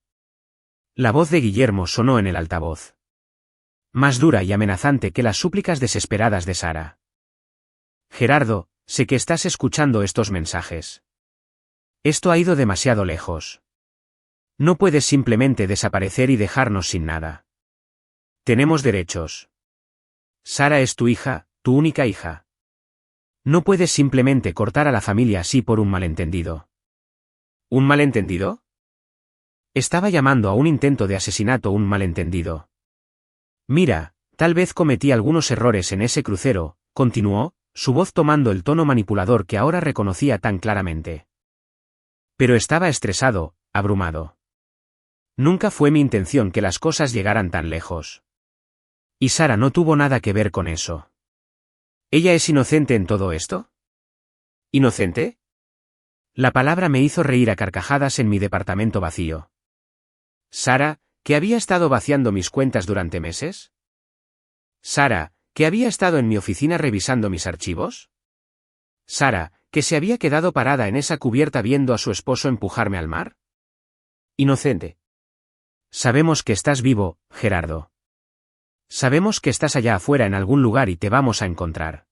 La voz de Guillermo sonó en el altavoz. Más dura y amenazante que las súplicas desesperadas de Sara. Gerardo, sé que estás escuchando estos mensajes. Esto ha ido demasiado lejos. No puedes simplemente desaparecer y dejarnos sin nada. Tenemos derechos. Sara es tu hija, tu única hija. No puedes simplemente cortar a la familia así por un malentendido. ¿Un malentendido? Estaba llamando a un intento de asesinato un malentendido. Mira, tal vez cometí algunos errores en ese crucero, continuó, su voz tomando el tono manipulador que ahora reconocía tan claramente. Pero estaba estresado, abrumado. Nunca fue mi intención que las cosas llegaran tan lejos. Y Sara no tuvo nada que ver con eso. ¿Ella es inocente en todo esto? ¿Inocente? La palabra me hizo reír a carcajadas en mi departamento vacío. Sara, ¿que había estado vaciando mis cuentas durante meses? Sara, ¿que había estado en mi oficina revisando mis archivos? Sara, ¿que se había quedado parada en esa cubierta viendo a su esposo empujarme al mar? Inocente. Sabemos que estás vivo, Gerardo. Sabemos que estás allá afuera en algún lugar y te vamos a encontrar.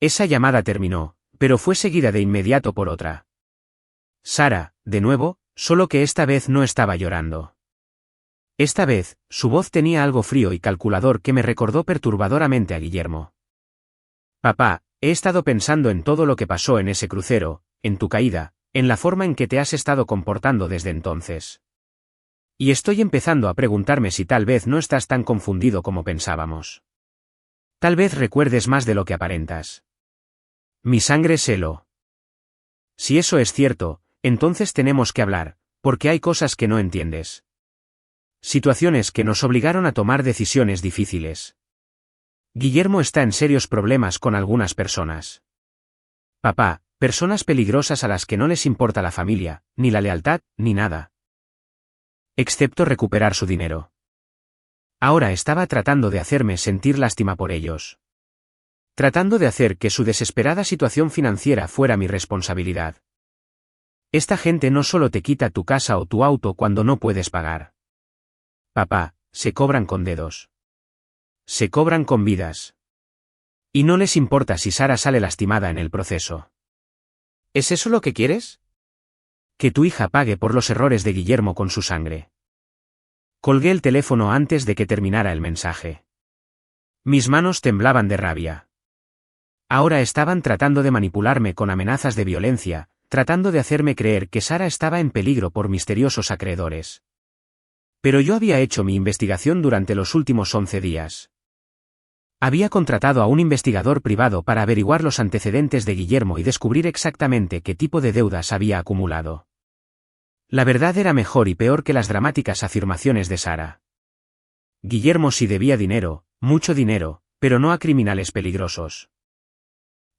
Esa llamada terminó, pero fue seguida de inmediato por otra. Sara, de nuevo, solo que esta vez no estaba llorando. Esta vez, su voz tenía algo frío y calculador que me recordó perturbadoramente a Guillermo. Papá, he estado pensando en todo lo que pasó en ese crucero, en tu caída, en la forma en que te has estado comportando desde entonces. Y estoy empezando a preguntarme si tal vez no estás tan confundido como pensábamos. Tal vez recuerdes más de lo que aparentas. Mi sangre se heló. Si eso es cierto, entonces tenemos que hablar, porque hay cosas que no entiendes. Situaciones que nos obligaron a tomar decisiones difíciles. Guillermo está en serios problemas con algunas personas. Papá, personas peligrosas a las que no les importa la familia, ni la lealtad, ni nada. Excepto recuperar su dinero. Ahora estaba tratando de hacerme sentir lástima por ellos. Tratando de hacer que su desesperada situación financiera fuera mi responsabilidad. Esta gente no solo te quita tu casa o tu auto cuando no puedes pagar. Papá, se cobran con dedos. Se cobran con vidas. Y no les importa si Sara sale lastimada en el proceso. ¿Es eso lo que quieres? Que tu hija pague por los errores de Guillermo con su sangre. Colgué el teléfono antes de que terminara el mensaje. Mis manos temblaban de rabia. Ahora estaban tratando de manipularme con amenazas de violencia, tratando de hacerme creer que Sara estaba en peligro por misteriosos acreedores. Pero yo había hecho mi investigación durante los últimos 11 días. Había contratado a un investigador privado para averiguar los antecedentes de Guillermo y descubrir exactamente qué tipo de deudas había acumulado. La verdad era mejor y peor que las dramáticas afirmaciones de Sara. Guillermo sí debía dinero, mucho dinero, pero no a criminales peligrosos.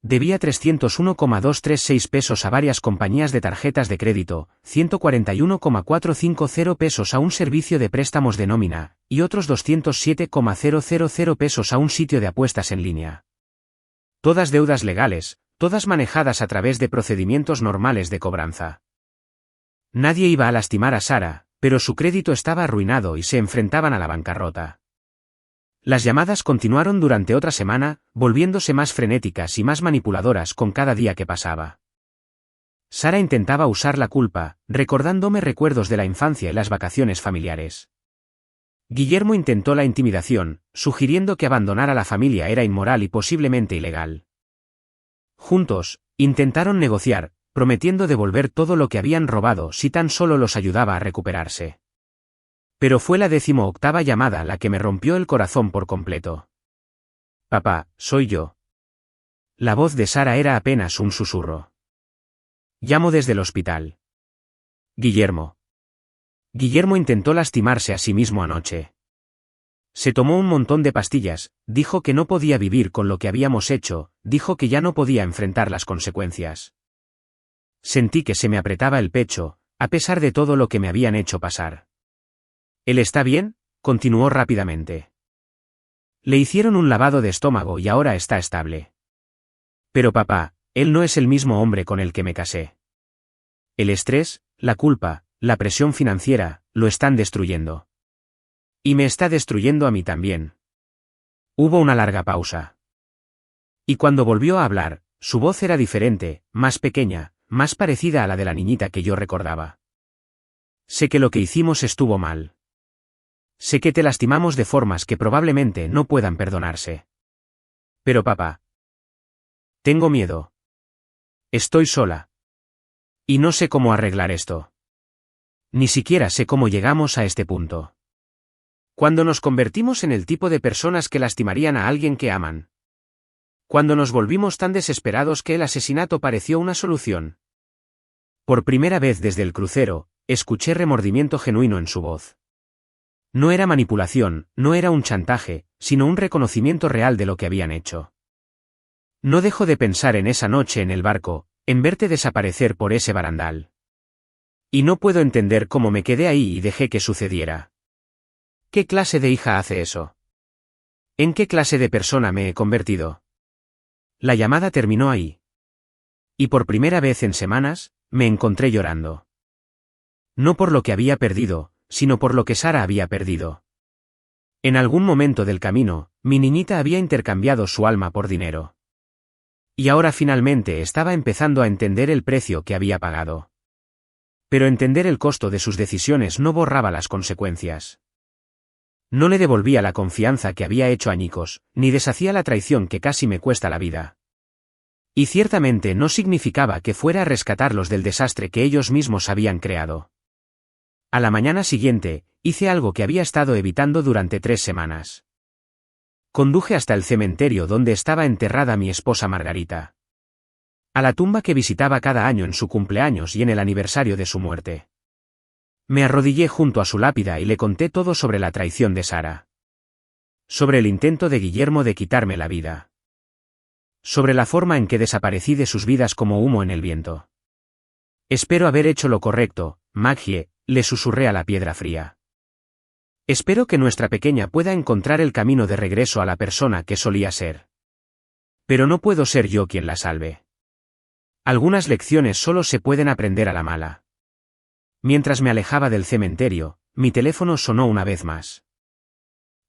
Debía 301,236 pesos a varias compañías de tarjetas de crédito, 141,450 pesos a un servicio de préstamos de nómina, y otros 207,000 pesos a un sitio de apuestas en línea. Todas deudas legales, todas manejadas a través de procedimientos normales de cobranza. Nadie iba a lastimar a Sara, pero su crédito estaba arruinado y se enfrentaban a la bancarrota. Las llamadas continuaron durante otra semana, volviéndose más frenéticas y más manipuladoras con cada día que pasaba. Sara intentaba usar la culpa, recordándome recuerdos de la infancia y las vacaciones familiares. Guillermo intentó la intimidación, sugiriendo que abandonar a la familia era inmoral y posiblemente ilegal. Juntos, intentaron negociar, prometiendo devolver todo lo que habían robado si tan solo los ayudaba a recuperarse. Pero fue la 18ª llamada la que me rompió el corazón por completo. Papá, soy yo. La voz de Sara era apenas un susurro. Llamo desde el hospital. Guillermo. Guillermo intentó lastimarse a sí mismo anoche. Se tomó un montón de pastillas, dijo que no podía vivir con lo que habíamos hecho, dijo que ya no podía enfrentar las consecuencias. Sentí que se me apretaba el pecho, a pesar de todo lo que me habían hecho pasar. ¿Él está bien?, continuó rápidamente. Le hicieron un lavado de estómago y ahora está estable. Pero papá, él no es el mismo hombre con el que me casé. El estrés, la culpa, la presión financiera, lo están destruyendo. Y me está destruyendo a mí también. Hubo una larga pausa. Y cuando volvió a hablar, su voz era diferente, más pequeña, más parecida a la de la niñita que yo recordaba. Sé que lo que hicimos estuvo mal. Sé que te lastimamos de formas que probablemente no puedan perdonarse. Pero papá. Tengo miedo. Estoy sola. Y no sé cómo arreglar esto. Ni siquiera sé cómo llegamos a este punto. Cuando nos convertimos en el tipo de personas que lastimarían a alguien que aman. Cuando nos volvimos tan desesperados que el asesinato pareció una solución. Por primera vez desde el crucero, escuché remordimiento genuino en su voz. No era manipulación, no era un chantaje, sino un reconocimiento real de lo que habían hecho. No dejo de pensar en esa noche en el barco, en verte desaparecer por ese barandal. Y no puedo entender cómo me quedé ahí y dejé que sucediera. ¿Qué clase de hija hace eso? ¿En qué clase de persona me he convertido? La llamada terminó ahí. Y por primera vez en semanas, me encontré llorando. No por lo que había perdido, sino por lo que Sara había perdido. En algún momento del camino, mi niñita había intercambiado su alma por dinero. Y ahora finalmente estaba empezando a entender el precio que había pagado. Pero entender el costo de sus decisiones no borraba las consecuencias. No le devolvía la confianza que había hecho añicos, ni deshacía la traición que casi me cuesta la vida. Y ciertamente no significaba que fuera a rescatarlos del desastre que ellos mismos habían creado. A la mañana siguiente, hice algo que había estado evitando durante 3 semanas. Conduje hasta el cementerio donde estaba enterrada mi esposa Margarita. A la tumba que visitaba cada año en su cumpleaños y en el aniversario de su muerte. Me arrodillé junto a su lápida y le conté todo sobre la traición de Sara. Sobre el intento de Guillermo de quitarme la vida. Sobre la forma en que desaparecí de sus vidas como humo en el viento. Espero haber hecho lo correcto, Maggie, le susurré a la piedra fría. Espero que nuestra pequeña pueda encontrar el camino de regreso a la persona que solía ser. Pero no puedo ser yo quien la salve. Algunas lecciones solo se pueden aprender a la mala. Mientras me alejaba del cementerio, mi teléfono sonó una vez más.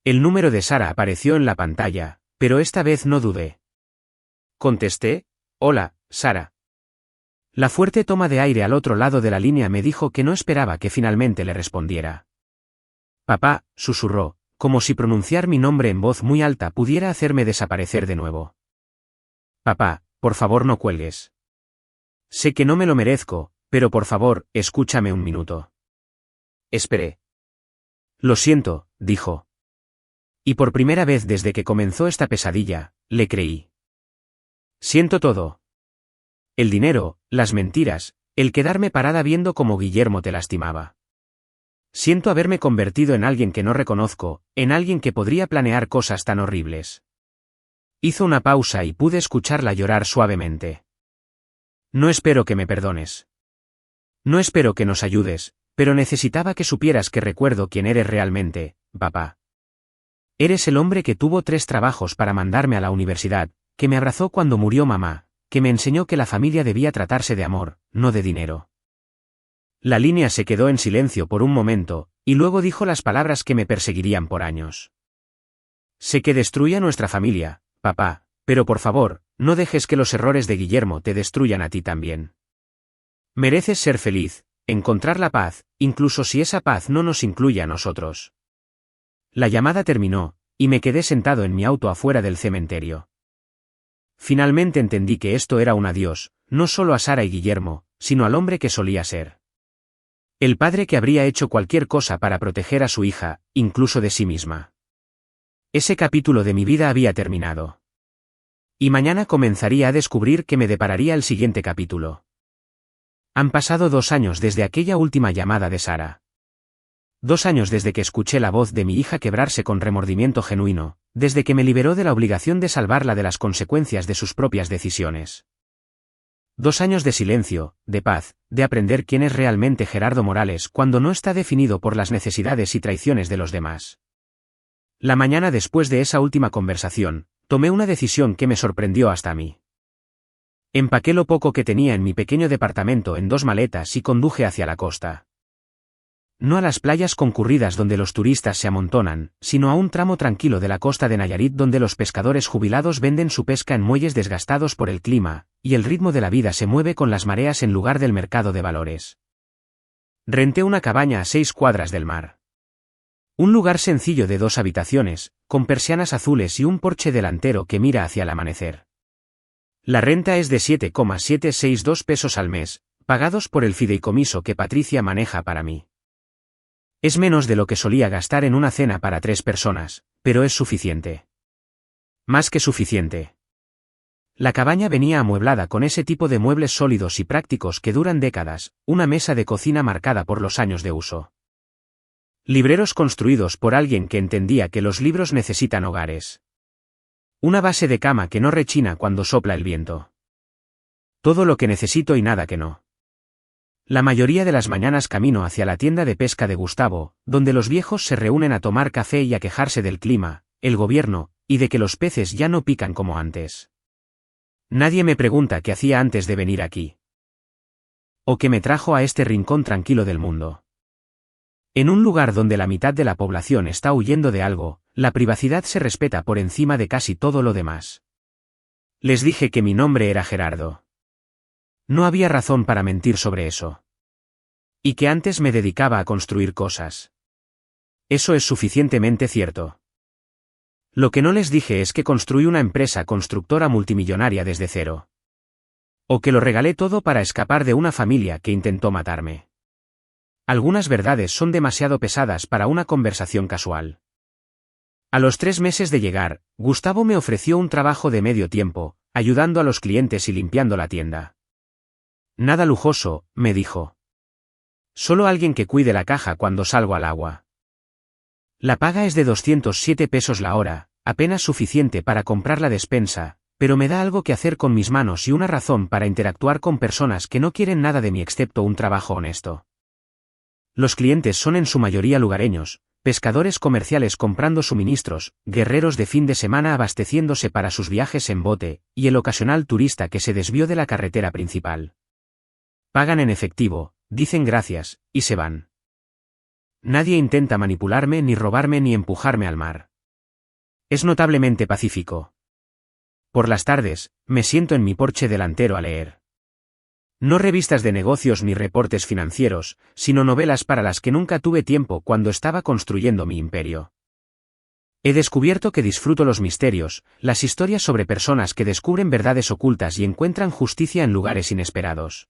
El número de Sara apareció en la pantalla, pero esta vez no dudé. Contesté, hola, Sara. La fuerte toma de aire al otro lado de la línea me dijo que no esperaba que finalmente le respondiera. Papá, susurró, como si pronunciar mi nombre en voz muy alta pudiera hacerme desaparecer de nuevo. Papá, por favor no cuelgues. Sé que no me lo merezco, pero por favor, escúchame un minuto. Esperé. Lo siento, dijo. Y por primera vez desde que comenzó esta pesadilla, le creí. Siento todo. El dinero, las mentiras, el quedarme parada viendo cómo Guillermo te lastimaba. Siento haberme convertido en alguien que no reconozco, en alguien que podría planear cosas tan horribles. Hizo una pausa y pude escucharla llorar suavemente. No espero que me perdones. No espero que nos ayudes, pero necesitaba que supieras que recuerdo quién eres realmente, papá. Eres el hombre que tuvo 3 trabajos para mandarme a la universidad, que me abrazó cuando murió mamá, que me enseñó que la familia debía tratarse de amor, no de dinero. La línea se quedó en silencio por un momento, y luego dijo las palabras que me perseguirían por años. Sé que destruya nuestra familia, papá, pero por favor, no dejes que los errores de Guillermo te destruyan a ti también. Mereces ser feliz, encontrar la paz, incluso si esa paz no nos incluye a nosotros. La llamada terminó, y me quedé sentado en mi auto afuera del cementerio. Finalmente entendí que esto era un adiós, no solo a Sara y Guillermo, sino al hombre que solía ser. El padre que habría hecho cualquier cosa para proteger a su hija, incluso de sí misma. Ese capítulo de mi vida había terminado. Y mañana comenzaría a descubrir qué me depararía el siguiente capítulo. Han pasado 2 años desde aquella última llamada de Sara. 2 años desde que escuché la voz de mi hija quebrarse con remordimiento genuino, desde que me liberó de la obligación de salvarla de las consecuencias de sus propias decisiones. 2 años de silencio, de paz, de aprender quién es realmente Gerardo Morales cuando no está definido por las necesidades y traiciones de los demás. La mañana después de esa última conversación, tomé una decisión que me sorprendió hasta a mí. Empaqué lo poco que tenía en mi pequeño departamento en 2 maletas y conduje hacia la costa. No a las playas concurridas donde los turistas se amontonan, sino a un tramo tranquilo de la costa de Nayarit donde los pescadores jubilados venden su pesca en muelles desgastados por el clima, y el ritmo de la vida se mueve con las mareas en lugar del mercado de valores. Renté una cabaña a 6 cuadras del mar. Un lugar sencillo de 2 habitaciones, con persianas azules y un porche delantero que mira hacia el amanecer. La renta es de 7,762 pesos al mes, pagados por el fideicomiso que Patricia maneja para mí. Es menos de lo que solía gastar en una cena para 3 personas, pero es suficiente. Más que suficiente. La cabaña venía amueblada con ese tipo de muebles sólidos y prácticos que duran décadas, una mesa de cocina marcada por los años de uso. Libreros construidos por alguien que entendía que los libros necesitan hogares. Una base de cama que no rechina cuando sopla el viento. Todo lo que necesito y nada que no. La mayoría de las mañanas camino hacia la tienda de pesca de Gustavo, donde los viejos se reúnen a tomar café y a quejarse del clima, el gobierno, y de que los peces ya no pican como antes. Nadie me pregunta qué hacía antes de venir aquí. O qué me trajo a este rincón tranquilo del mundo. En un lugar donde la mitad de la población está huyendo de algo, la privacidad se respeta por encima de casi todo lo demás. Les dije que mi nombre era Gerardo. No había razón para mentir sobre eso. Y que antes me dedicaba a construir cosas. Eso es suficientemente cierto. Lo que no les dije es que construí una empresa constructora multimillonaria desde cero. O que lo regalé todo para escapar de una familia que intentó matarme. Algunas verdades son demasiado pesadas para una conversación casual. A los 3 meses de llegar, Gustavo me ofreció un trabajo de medio tiempo, ayudando a los clientes y limpiando la tienda. Nada lujoso, me dijo. Solo alguien que cuide la caja cuando salgo al agua. La paga es de 207 pesos la hora, apenas suficiente para comprar la despensa, pero me da algo que hacer con mis manos y una razón para interactuar con personas que no quieren nada de mí excepto un trabajo honesto. Los clientes son en su mayoría lugareños, pescadores comerciales comprando suministros, guerreros de fin de semana abasteciéndose para sus viajes en bote, y el ocasional turista que se desvió de la carretera principal. Pagan en efectivo, dicen gracias, y se van. Nadie intenta manipularme ni robarme ni empujarme al mar. Es notablemente pacífico. Por las tardes, me siento en mi porche delantero a leer. No revistas de negocios ni reportes financieros, sino novelas para las que nunca tuve tiempo cuando estaba construyendo mi imperio. He descubierto que disfruto los misterios, las historias sobre personas que descubren verdades ocultas y encuentran justicia en lugares inesperados.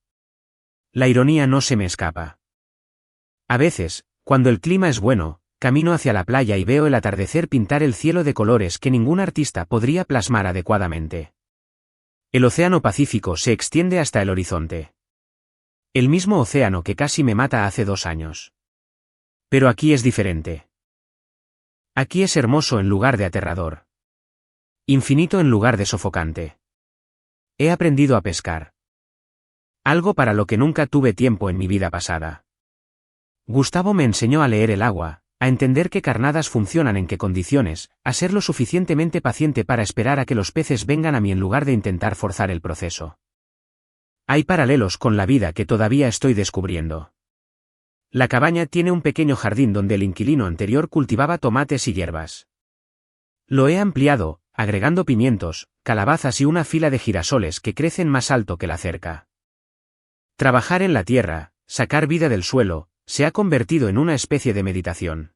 La ironía no se me escapa. A veces, cuando el clima es bueno, camino hacia la playa y veo el atardecer pintar el cielo de colores que ningún artista podría plasmar adecuadamente. El océano Pacífico se extiende hasta el horizonte. El mismo océano que casi me mata hace 2 años. Pero aquí es diferente. Aquí es hermoso en lugar de aterrador. Infinito en lugar de sofocante. He aprendido a pescar. Algo para lo que nunca tuve tiempo en mi vida pasada. Gustavo me enseñó a leer el agua, a entender qué carnadas funcionan en qué condiciones, a ser lo suficientemente paciente para esperar a que los peces vengan a mí en lugar de intentar forzar el proceso. Hay paralelos con la vida que todavía estoy descubriendo. La cabaña tiene un pequeño jardín donde el inquilino anterior cultivaba tomates y hierbas. Lo he ampliado, agregando pimientos, calabazas y una fila de girasoles que crecen más alto que la cerca. Trabajar en la tierra, sacar vida del suelo, se ha convertido en una especie de meditación.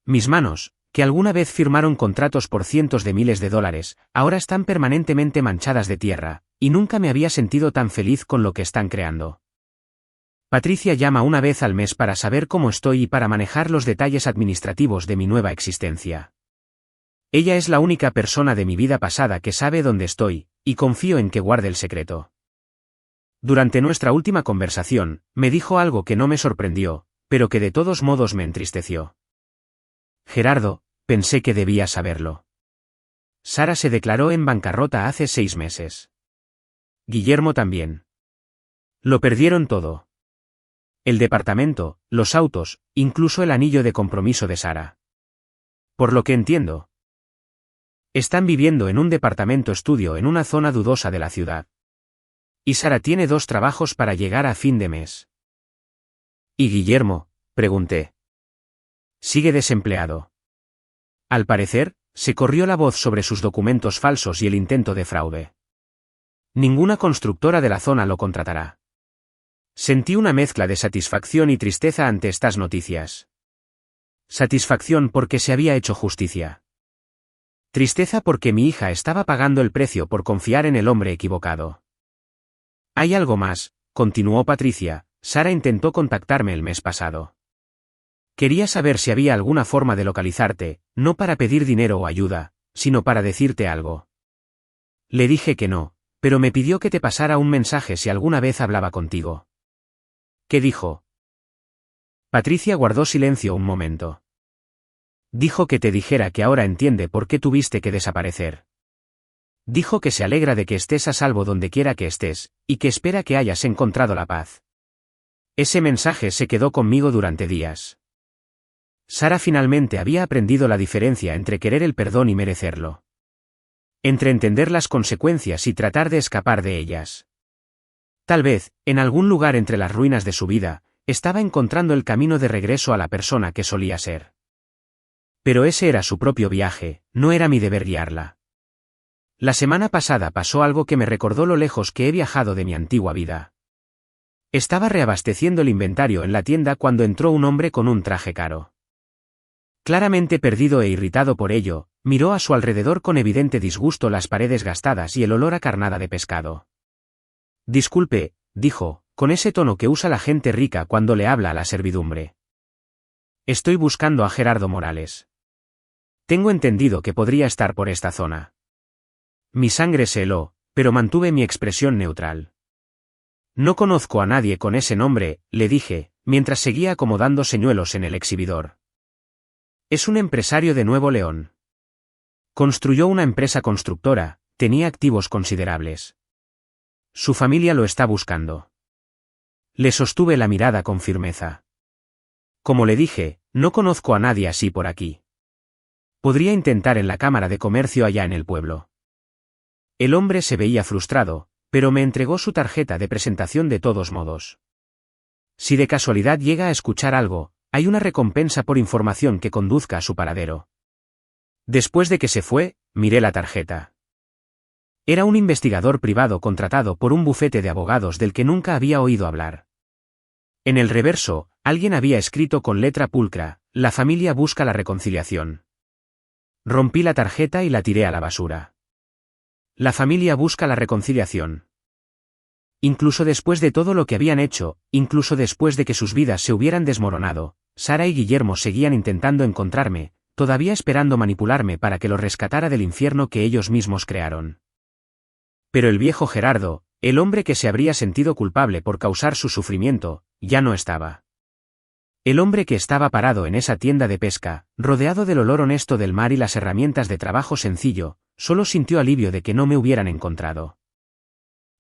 Mis manos, que alguna vez firmaron contratos por cientos de miles de dólares, ahora están permanentemente manchadas de tierra, y nunca me había sentido tan feliz con lo que están creando. Patricia llama una vez al mes para saber cómo estoy y para manejar los detalles administrativos de mi nueva existencia. Ella es la única persona de mi vida pasada que sabe dónde estoy, y confío en que guarde el secreto. Durante nuestra última conversación, me dijo algo que no me sorprendió, pero que de todos modos me entristeció. Gerardo, pensé que debía saberlo. Sara se declaró en bancarrota hace 6 meses. Guillermo también. Lo perdieron todo. El departamento, los autos, incluso el anillo de compromiso de Sara. Por lo que entiendo. Están viviendo en un departamento estudio en una zona dudosa de la ciudad. Y Sara tiene 2 trabajos para llegar a fin de mes. ¿Y Guillermo?, pregunté. Sigue desempleado. Al parecer, se corrió la voz sobre sus documentos falsos y el intento de fraude. Ninguna constructora de la zona lo contratará. Sentí una mezcla de satisfacción y tristeza ante estas noticias. Satisfacción porque se había hecho justicia. Tristeza porque mi hija estaba pagando el precio por confiar en el hombre equivocado. Hay algo más, continuó Patricia. Sara intentó contactarme el mes pasado. Quería saber si había alguna forma de localizarte, no para pedir dinero o ayuda, sino para decirte algo. Le dije que no, pero me pidió que te pasara un mensaje si alguna vez hablaba contigo. ¿Qué dijo? Patricia guardó silencio un momento. Dijo que te dijera que ahora entiende por qué tuviste que desaparecer. Dijo que se alegra de que estés a salvo donde quiera que estés, y que espera que hayas encontrado la paz. Ese mensaje se quedó conmigo durante días. Sara finalmente había aprendido la diferencia entre querer el perdón y merecerlo. Entre entender las consecuencias y tratar de escapar de ellas. Tal vez, en algún lugar entre las ruinas de su vida, estaba encontrando el camino de regreso a la persona que solía ser. Pero ese era su propio viaje, no era mi deber guiarla. La semana pasada pasó algo que me recordó lo lejos que he viajado de mi antigua vida. Estaba reabasteciendo el inventario en la tienda cuando entró un hombre con un traje caro. Claramente perdido e irritado por ello, miró a su alrededor con evidente disgusto las paredes gastadas y el olor a carnada de pescado. Disculpe, dijo, con ese tono que usa la gente rica cuando le habla a la servidumbre. Estoy buscando a Gerardo Morales. Tengo entendido que podría estar por esta zona. Mi sangre se heló, pero mantuve mi expresión neutral. No conozco a nadie con ese nombre, le dije, mientras seguía acomodando señuelos en el exhibidor. Es un empresario de Nuevo León. Construyó una empresa constructora, tenía activos considerables. Su familia lo está buscando. Le sostuve la mirada con firmeza. Como le dije, no conozco a nadie así por aquí. Podría intentar en la Cámara de Comercio allá en el pueblo. El hombre se veía frustrado, pero me entregó su tarjeta de presentación de todos modos. Si de casualidad llega a escuchar algo, hay una recompensa por información que conduzca a su paradero. Después de que se fue, miré la tarjeta. Era un investigador privado contratado por un bufete de abogados del que nunca había oído hablar. En el reverso, alguien había escrito con letra pulcra: la familia busca la reconciliación. Rompí la tarjeta y la tiré a la basura. La familia busca la reconciliación. Incluso después de todo lo que habían hecho, incluso después de que sus vidas se hubieran desmoronado, Sara y Guillermo seguían intentando encontrarme, todavía esperando manipularme para que los rescatara del infierno que ellos mismos crearon. Pero el viejo Gerardo, el hombre que se habría sentido culpable por causar su sufrimiento, ya no estaba. El hombre que estaba parado en esa tienda de pesca, rodeado del olor honesto del mar y las herramientas de trabajo sencillo, solo sintió alivio de que no me hubieran encontrado.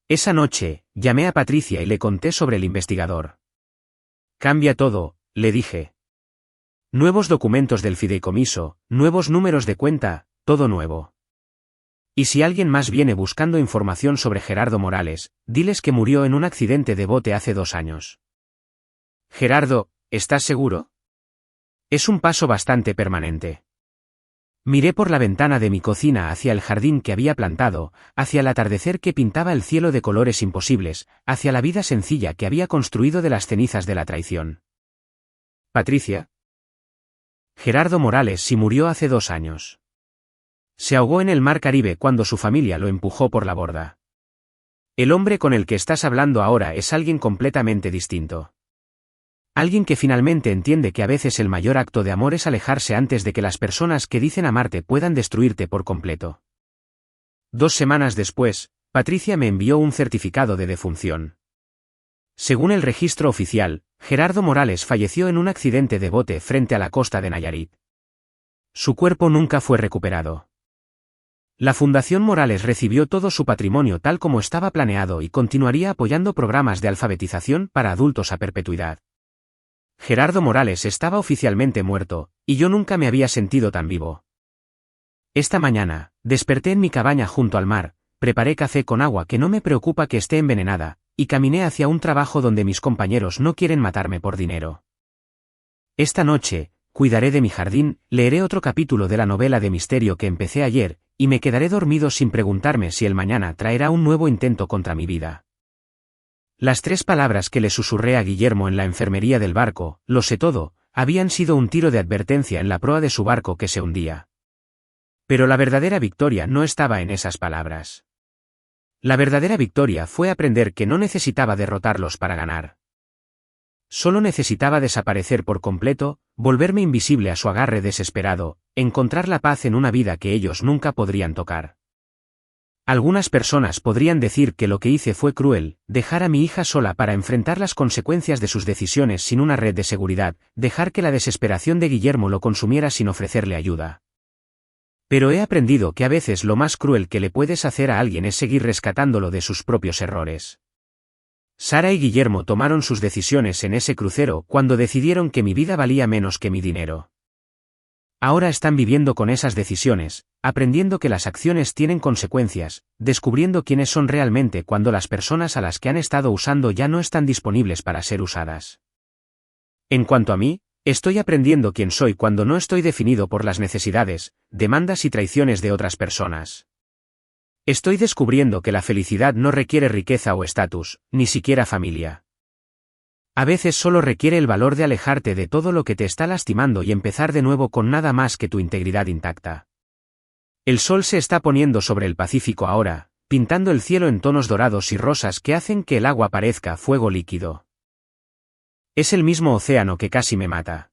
Esa noche, llamé a Patricia y le conté sobre el investigador. Cambia todo, le dije. Nuevos documentos del fideicomiso, nuevos números de cuenta, todo nuevo. Y si alguien más viene buscando información sobre Gerardo Morales, diles que murió en un accidente de bote hace 2 años. Gerardo, ¿estás seguro? Es un paso bastante permanente. Miré por la ventana de mi cocina hacia el jardín que había plantado, hacia el atardecer que pintaba el cielo de colores imposibles, hacia la vida sencilla que había construido de las cenizas de la traición. Patricia. Gerardo Morales sí murió hace 2 años. Se ahogó en el mar Caribe cuando su familia lo empujó por la borda. El hombre con el que estás hablando ahora es alguien completamente distinto. Alguien que finalmente entiende que a veces el mayor acto de amor es alejarse antes de que las personas que dicen amarte puedan destruirte por completo. 2 semanas después, Patricia me envió un certificado de defunción. Según el registro oficial, Gerardo Morales falleció en un accidente de bote frente a la costa de Nayarit. Su cuerpo nunca fue recuperado. La Fundación Morales recibió todo su patrimonio tal como estaba planeado y continuaría apoyando programas de alfabetización para adultos a perpetuidad. Gerardo Morales estaba oficialmente muerto, y yo nunca me había sentido tan vivo. Esta mañana, desperté en mi cabaña junto al mar, preparé café con agua que no me preocupa que esté envenenada, y caminé hacia un trabajo donde mis compañeros no quieren matarme por dinero. Esta noche, cuidaré de mi jardín, leeré otro capítulo de la novela de misterio que empecé ayer, y me quedaré dormido sin preguntarme si el mañana traerá un nuevo intento contra mi vida. Las 3 palabras que le susurré a Guillermo en la enfermería del barco, lo sé todo, habían sido un tiro de advertencia en la proa de su barco que se hundía. Pero la verdadera victoria no estaba en esas palabras. La verdadera victoria fue aprender que no necesitaba derrotarlos para ganar. Solo necesitaba desaparecer por completo, volverme invisible a su agarre desesperado, encontrar la paz en una vida que ellos nunca podrían tocar. Algunas personas podrían decir que lo que hice fue cruel, dejar a mi hija sola para enfrentar las consecuencias de sus decisiones sin una red de seguridad, dejar que la desesperación de Guillermo lo consumiera sin ofrecerle ayuda. Pero he aprendido que a veces lo más cruel que le puedes hacer a alguien es seguir rescatándolo de sus propios errores. Sara y Guillermo tomaron sus decisiones en ese crucero cuando decidieron que mi vida valía menos que mi dinero. Ahora están viviendo con esas decisiones, aprendiendo que las acciones tienen consecuencias, descubriendo quiénes son realmente cuando las personas a las que han estado usando ya no están disponibles para ser usadas. En cuanto a mí, estoy aprendiendo quién soy cuando no estoy definido por las necesidades, demandas y traiciones de otras personas. Estoy descubriendo que la felicidad no requiere riqueza o estatus, ni siquiera familia. A veces solo requiere el valor de alejarte de todo lo que te está lastimando y empezar de nuevo con nada más que tu integridad intacta. El sol se está poniendo sobre el Pacífico ahora, pintando el cielo en tonos dorados y rosas que hacen que el agua parezca fuego líquido. Es el mismo océano que casi me mata.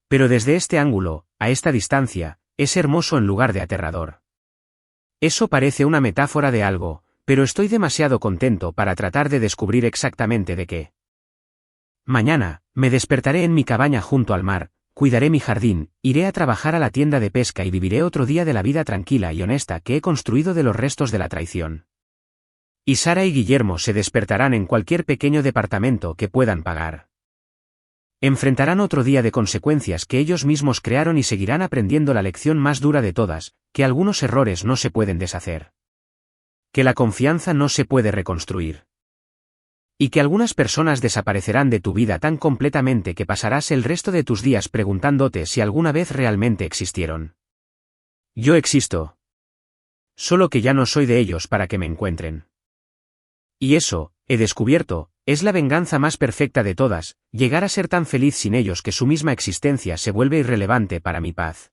Pero desde este ángulo, a esta distancia, es hermoso en lugar de aterrador. Eso parece una metáfora de algo, pero estoy demasiado contento para tratar de descubrir exactamente de qué. Mañana, me despertaré en mi cabaña junto al mar, cuidaré mi jardín, iré a trabajar a la tienda de pesca y viviré otro día de la vida tranquila y honesta que he construido de los restos de la traición. Y Sara y Guillermo se despertarán en cualquier pequeño departamento que puedan pagar. Enfrentarán otro día de consecuencias que ellos mismos crearon y seguirán aprendiendo la lección más dura de todas, que algunos errores no se pueden deshacer. Que la confianza no se puede reconstruir. Y que algunas personas desaparecerán de tu vida tan completamente que pasarás el resto de tus días preguntándote si alguna vez realmente existieron. Yo existo. solo que ya no soy de ellos para que me encuentren. Y eso, he descubierto, es la venganza más perfecta de todas, llegar a ser tan feliz sin ellos que su misma existencia se vuelve irrelevante para mi paz.